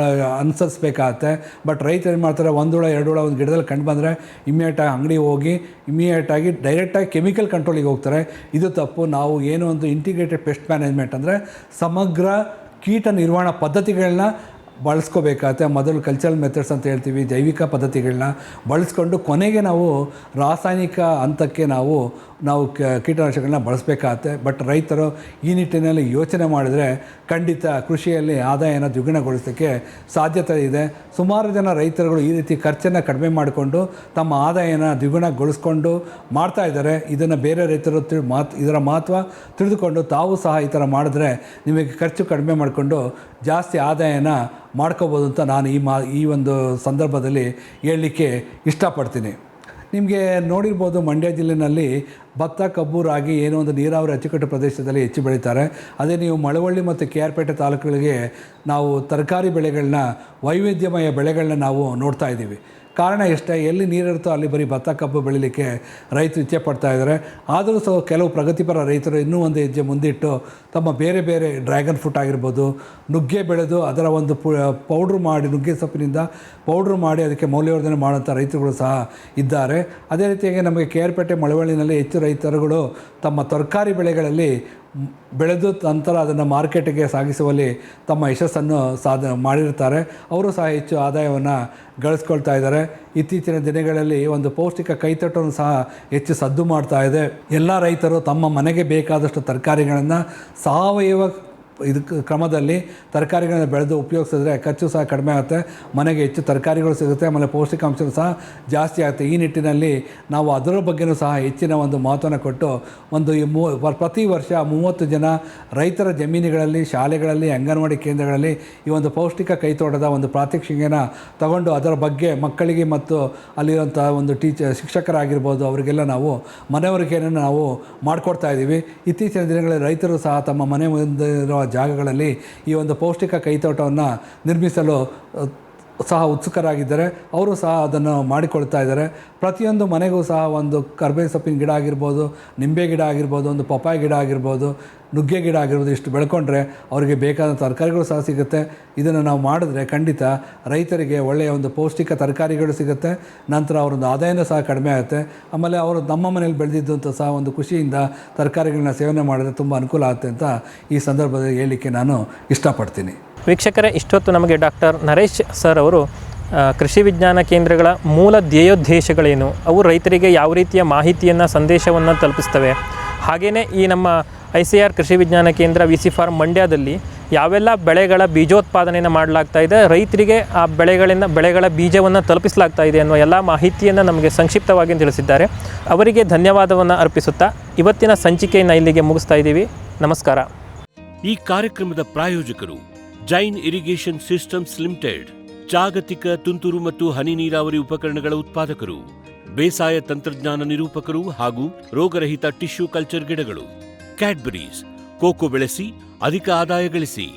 [SPEAKER 3] ಅನುಸರಿಸಬೇಕಾಗತ್ತೆ. ಬಟ್ ರೈತರು ಏನು ಮಾಡ್ತಾರೆ, 1 ಹುಳ 2 ಹುಳ ಒಂದು ಗಿಡದಲ್ಲಿ ಕಂಡು ಬಂದರೆ ಇಮ್ಮಿಡಿಯೇಟಾಗಿ ಅಂಗಡಿಗೆ ಹೋಗಿ ಇಮ್ಮಿಡಿಯೇಟಾಗಿ ಡೈರೆಕ್ಟಾಗಿ ಕೆಮಿಕಲ್ ಕಂಟ್ರೋಲಿಗೆ ಹೋಗ್ತಾರೆ. ಇದು ತಪ್ಪು. ನಾವು ಇಂಟಿಗ್ರೇಟೆಡ್ ಪೆಸ್ಟ್ ಮ್ಯಾನೇಜ್ಮೆಂಟ್ ಅಂದರೆ ಸಮಗ್ರ ಕೀಟ ನಿರ್ವಹಣಾ ಪದ್ಧತಿಗಳನ್ನ ಬಳಸ್ಕೋಬೇಕಾಗತ್ತೆ. ಮೊದಲು ಕಲ್ಚರಲ್ ಮೆಥಡ್ಸ್ ಅಂತ ಹೇಳ್ತೀವಿ, ಜೈವಿಕ ಪದ್ಧತಿಗಳನ್ನ ಬಳಸ್ಕೊಂಡು ಕೊನೆಗೆ ನಾವು ರಾಸಾಯನಿಕ ಹಂತಕ್ಕೆ ನಾವು ಕೀಟನಾಶಕಗಳನ್ನ ಬಳಸಬೇಕಾಗತ್ತೆ. ಬಟ್ ರೈತರು ಈ ನಿಟ್ಟಿನಲ್ಲಿ ಯೋಚನೆ ಮಾಡಿದರೆ ಖಂಡಿತ ಕೃಷಿಯಲ್ಲಿ ಆದಾಯನ ದ್ವಿಗುಣಗೊಳಿಸೋಕ್ಕೆ ಸಾಧ್ಯತೆ ಇದೆ. ಸುಮಾರು ಜನ ರೈತರುಗಳು ಈ ರೀತಿ ಖರ್ಚನ್ನು ಕಡಿಮೆ ಮಾಡಿಕೊಂಡು ತಮ್ಮ ಆದಾಯನ ದ್ವಿಗುಣಗೊಳಿಸ್ಕೊಂಡು ಮಾಡ್ತಾ ಇದ್ದಾರೆ. ಇದನ್ನು ಬೇರೆ ರೈತರು ಇದರ ಮಹತ್ವ ತಿಳಿದುಕೊಂಡು ತಾವು ಸಹ ಈ ಥರ ಮಾಡಿದ್ರೆ ನಿಮಗೆ ಖರ್ಚು ಕಡಿಮೆ ಮಾಡಿಕೊಂಡು ಜಾಸ್ತಿ ಆದಾಯನ ಮಾಡ್ಕೋಬೋದು ಅಂತ ನಾನು ಈ ಒಂದು ಸಂದರ್ಭದಲ್ಲಿ ಹೇಳಲಿಕ್ಕೆ ಇಷ್ಟಪಡ್ತೀನಿ. ನಿಮಗೆ ನೋಡಿರ್ಬೋದು, ಮಂಡ್ಯ ಜಿಲ್ಲೆಯಲ್ಲಿ ಭತ್ತ, ಕಬ್ಬು, ರಾಗಿ ನೀರಾವರಿ ಅಚ್ಚುಕಟ್ಟು ಪ್ರದೇಶದಲ್ಲಿ ಹೆಚ್ಚು ಬೆಳೀತಾರೆ. ಅದೇ ನೀವು ಮಳವಳ್ಳಿ ಮತ್ತು KR ಪೇಟೆ ತಾಲೂಕುಗಳಿಗೆ ನಾವು ತರಕಾರಿ ಬೆಳೆಗಳನ್ನ, ವೈವಿಧ್ಯಮಯ ಬೆಳೆಗಳನ್ನ ನಾವು ನೋಡ್ತಾ ಇದ್ದೀವಿ. ಕಾರಣ ಎಷ್ಟೇ, ಎಲ್ಲಿ ನೀರಿರುತ್ತೋ ಅಲ್ಲಿ ಬರೀ ಭತ್ತ ಕಬ್ಬು ಬೆಳೀಲಿಕ್ಕೆ ರೈತರು ಇಚ್ಛೆ ಪಡ್ತಾ ಇದ್ದಾರೆ. ಆದರೂ ಸಹ ಕೆಲವು ಪ್ರಗತಿಪರ ರೈತರು ಇನ್ನೂ ಒಂದು ಹೆಜ್ಜೆ ಮುಂದಿಟ್ಟು ತಮ್ಮ ಬೇರೆ ಬೇರೆ ಡ್ರ್ಯಾಗನ್ ಫ್ರೂಟ್ ಆಗಿರ್ಬೋದು, ನುಗ್ಗೆ ಬೆಳೆದು ಅದರ ಒಂದು ಪೌಡ್ರ್ ಮಾಡಿ, ನುಗ್ಗೆ ಸೊಪ್ಪಿನಿಂದ ಪೌಡ್ರ್ ಮಾಡಿ ಅದಕ್ಕೆ ಮೌಲ್ಯವರ್ಧನೆ ಮಾಡುವಂಥ ರೈತರುಗಳು ಸಹ ಇದ್ದಾರೆ. ಅದೇ ರೀತಿಯಾಗಿ ನಮಗೆ KR ಪೇಟೆ ಮಳವಳ್ಳಿನಲ್ಲಿ ಹೆಚ್ಚು ರೈತರುಗಳು ತಮ್ಮ ತರಕಾರಿ ಬೆಳೆಗಳಲ್ಲಿ ಬೆಳೆದು ನಂತರ ಅದನ್ನು ಮಾರ್ಕೆಟಿಗೆ ಸಾಗಿಸುವಲ್ಲಿ ತಮ್ಮ ಯಶಸ್ಸನ್ನು ಮಾಡಿರ್ತಾರೆ. ಅವರು ಸಹ ಹೆಚ್ಚು ಆದಾಯವನ್ನು ಗಳಿಸ್ಕೊಳ್ತಾ ಇದ್ದಾರೆ. ಇತ್ತೀಚಿನ ದಿನಗಳಲ್ಲಿ ಒಂದು ಪೌಷ್ಟಿಕ ಕೈತೋಟವನ್ನು ಸಹ ಹೆಚ್ಚು ಸದ್ದು ಮಾಡ್ತಾ ಇದೆ. ಎಲ್ಲ ರೈತರು ತಮ್ಮ ಮನೆಗೆ ಬೇಕಾದಷ್ಟು ತರಕಾರಿಗಳನ್ನು ಸಾವಯವ ಕ್ರಮದಲ್ಲಿ ತರಕಾರಿಗಳನ್ನು ಬೆಳೆದು ಉಪಯೋಗಿಸಿದ್ರೆ ಖರ್ಚು ಸಹ ಕಡಿಮೆ ಆಗುತ್ತೆ, ಮನೆಗೆ ಹೆಚ್ಚು ತರಕಾರಿಗಳು ಸಿಗುತ್ತೆ, ಆಮೇಲೆ ಪೌಷ್ಟಿಕಾಂಶಗಳು ಸಹ ಜಾಸ್ತಿ ಆಗುತ್ತೆ. ಈ ನಿಟ್ಟಿನಲ್ಲಿ ನಾವು ಅದರ ಬಗ್ಗೆಯೂ ಸಹ ಹೆಚ್ಚಿನ ಒಂದು ಮಹತ್ವವನ್ನು ಕೊಟ್ಟು ಪ್ರತಿ ವರ್ಷ 30 ಜನ ರೈತರ ಜಮೀನುಗಳಲ್ಲಿ, ಶಾಲೆಗಳಲ್ಲಿ, ಅಂಗನವಾಡಿ ಕೇಂದ್ರಗಳಲ್ಲಿ ಈ ಒಂದು ಪೌಷ್ಟಿಕ ಕೈತೋಟದ ಒಂದು ಪ್ರಾತ್ಯಕ್ಷಿಕೆನ ತಗೊಂಡು ಅದರ ಬಗ್ಗೆ ಮಕ್ಕಳಿಗೆ ಮತ್ತು ಅಲ್ಲಿರುವಂಥ ಒಂದು ಶಿಕ್ಷಕರಾಗಿರ್ಬೋದು ಅವರಿಗೆಲ್ಲ ನಾವು ಮನವರಿಕೆಯನ್ನು ನಾವು ಮಾಡಿಕೊಡ್ತಾ ಇದ್ದೀವಿ. ಇತ್ತೀಚಿನ ದಿನಗಳಲ್ಲಿ ರೈತರು ಸಹ ತಮ್ಮ ಮನೆ ಮುಂದೆ ಇರುವ ಜಾಗಗಳಲ್ಲಿ ಈ ಒಂದು ಪೌಷ್ಟಿಕ ಕೈತೋಟವನ್ನು ನಿರ್ಮಿಸಲು ಸಹ ಉತ್ಸುಕರಾಗಿದ್ದಾರೆ. ಅವರು ಸಹ ಅದನ್ನು ಮಾಡಿಕೊಳ್ತಾ ಇದ್ದಾರೆ. ಪ್ರತಿಯೊಂದು ಮನೆಗೂ ಸಹ ಒಂದು ಕರ್ಬೇವು ಸೊಪ್ಪಿನ ಗಿಡ ಆಗಿರ್ಬೋದು, ನಿಂಬೆ ಗಿಡ ಆಗಿರ್ಬೋದು, ಒಂದು ಪಪ್ಪಾಯ ಗಿಡ ಆಗಿರ್ಬೋದು, ನುಗ್ಗೆ ಗಿಡ ಆಗಿರ್ಬೋದು, ಇಷ್ಟು ಬೆಳ್ಕೊಂಡ್ರೆ ಅವರಿಗೆ ಬೇಕಾದ ತರಕಾರಿಗಳು ಸಹ ಸಿಗುತ್ತೆ. ಇದನ್ನು ನಾವು ಮಾಡಿದ್ರೆ ಖಂಡಿತ ರೈತರಿಗೆ ಒಳ್ಳೆಯ ಒಂದು ಪೌಷ್ಟಿಕ ತರಕಾರಿಗಳು ಸಿಗುತ್ತೆ. ನಂತರ ಅವರೊಂದು ಆದಾಯನೂ ಸಹ ಕಡಿಮೆ ಆಗುತ್ತೆ. ಆಮೇಲೆ ಅವರು ನಮ್ಮ ಮನೇಲಿ ಬೆಳೆದಿದ್ದು ಅಂತ ಸಹ ಒಂದು ಖುಷಿಯಿಂದ ತರಕಾರಿಗಳನ್ನ ಸೇವನೆ ಮಾಡಿದ್ರೆ ತುಂಬ ಅನುಕೂಲ ಆಗುತ್ತೆ ಅಂತ ಈ ಸಂದರ್ಭದಲ್ಲಿ ಹೇಳಲಿಕ್ಕೆ ನಾನು ಇಷ್ಟಪಡ್ತೀನಿ.
[SPEAKER 2] ವೀಕ್ಷಕರೇ, ಇಷ್ಟೊತ್ತು ನಮಗೆ ಡಾಕ್ಟರ್ ನರೇಶ್ ಸರ್ ಅವರು ಕೃಷಿ ವಿಜ್ಞಾನ ಕೇಂದ್ರಗಳ ಮೂಲ ಧ್ಯೇಯೋದ್ದೇಶಗಳೇನು, ಅವು ರೈತರಿಗೆ ಯಾವ ರೀತಿಯ ಮಾಹಿತಿಯನ್ನು, ಸಂದೇಶವನ್ನು ತಲುಪಿಸ್ತವೆ, ಹಾಗೆಯೇ ಈ ನಮ್ಮ ICAR ಕೃಷಿ ವಿಜ್ಞಾನ ಕೇಂದ್ರ VC ಫಾರ್ಮ್ ಮಂಡ್ಯದಲ್ಲಿ ಯಾವೆಲ್ಲ ಬೆಳೆಗಳ ಬೀಜೋತ್ಪಾದನೆಯನ್ನು ಮಾಡಲಾಗ್ತಾ ಇದೆ, ರೈತರಿಗೆ ಆ ಬೆಳೆಗಳ ಬೀಜವನ್ನು ತಲುಪಿಸಲಾಗ್ತಾ ಇದೆ ಅನ್ನುವ ಎಲ್ಲ ಮಾಹಿತಿಯನ್ನು ನಮಗೆ ಸಂಕ್ಷಿಪ್ತವಾಗಿ ತಿಳಿಸಿದ್ದಾರೆ. ಅವರಿಗೆ ಧನ್ಯವಾದವನ್ನು ಅರ್ಪಿಸುತ್ತಾ ಇವತ್ತಿನ ಸಂಚಿಕೆಯನ್ನು ಇಲ್ಲಿಗೆ ಮುಗಿಸ್ತಾ ಇದ್ದೀವಿ. ನಮಸ್ಕಾರ.
[SPEAKER 1] ಈ ಕಾರ್ಯಕ್ರಮದ ಪ್ರಾಯೋಜಕರು ಜೈನ್ ಇರಿಗೇಷನ್ ಸಿಸ್ಟಮ್ಸ್ ಲಿಮಿಟೆಡ್, ಜಾಗತಿಕ ತುಂತುರು ಮತ್ತು ಹನಿ ನೀರಾವರಿ ಉಪಕರಣಗಳ ಉತ್ಪಾದಕರು, ಬೇಸಾಯ ತಂತ್ರಜ್ಞಾನ ನಿರೂಪಕರು ಹಾಗೂ ರೋಗರಹಿತ ಟಿಶ್ಯೂ ಕಲ್ಚರ್ ಗಿಡಗಳು. ಕ್ಯಾಡ್ಬರೀಸ್, ಕೋಕೋ ಬೆಳೆಸಿ ಅಧಿಕ ಆದಾಯ ಗಳಿಸಿ.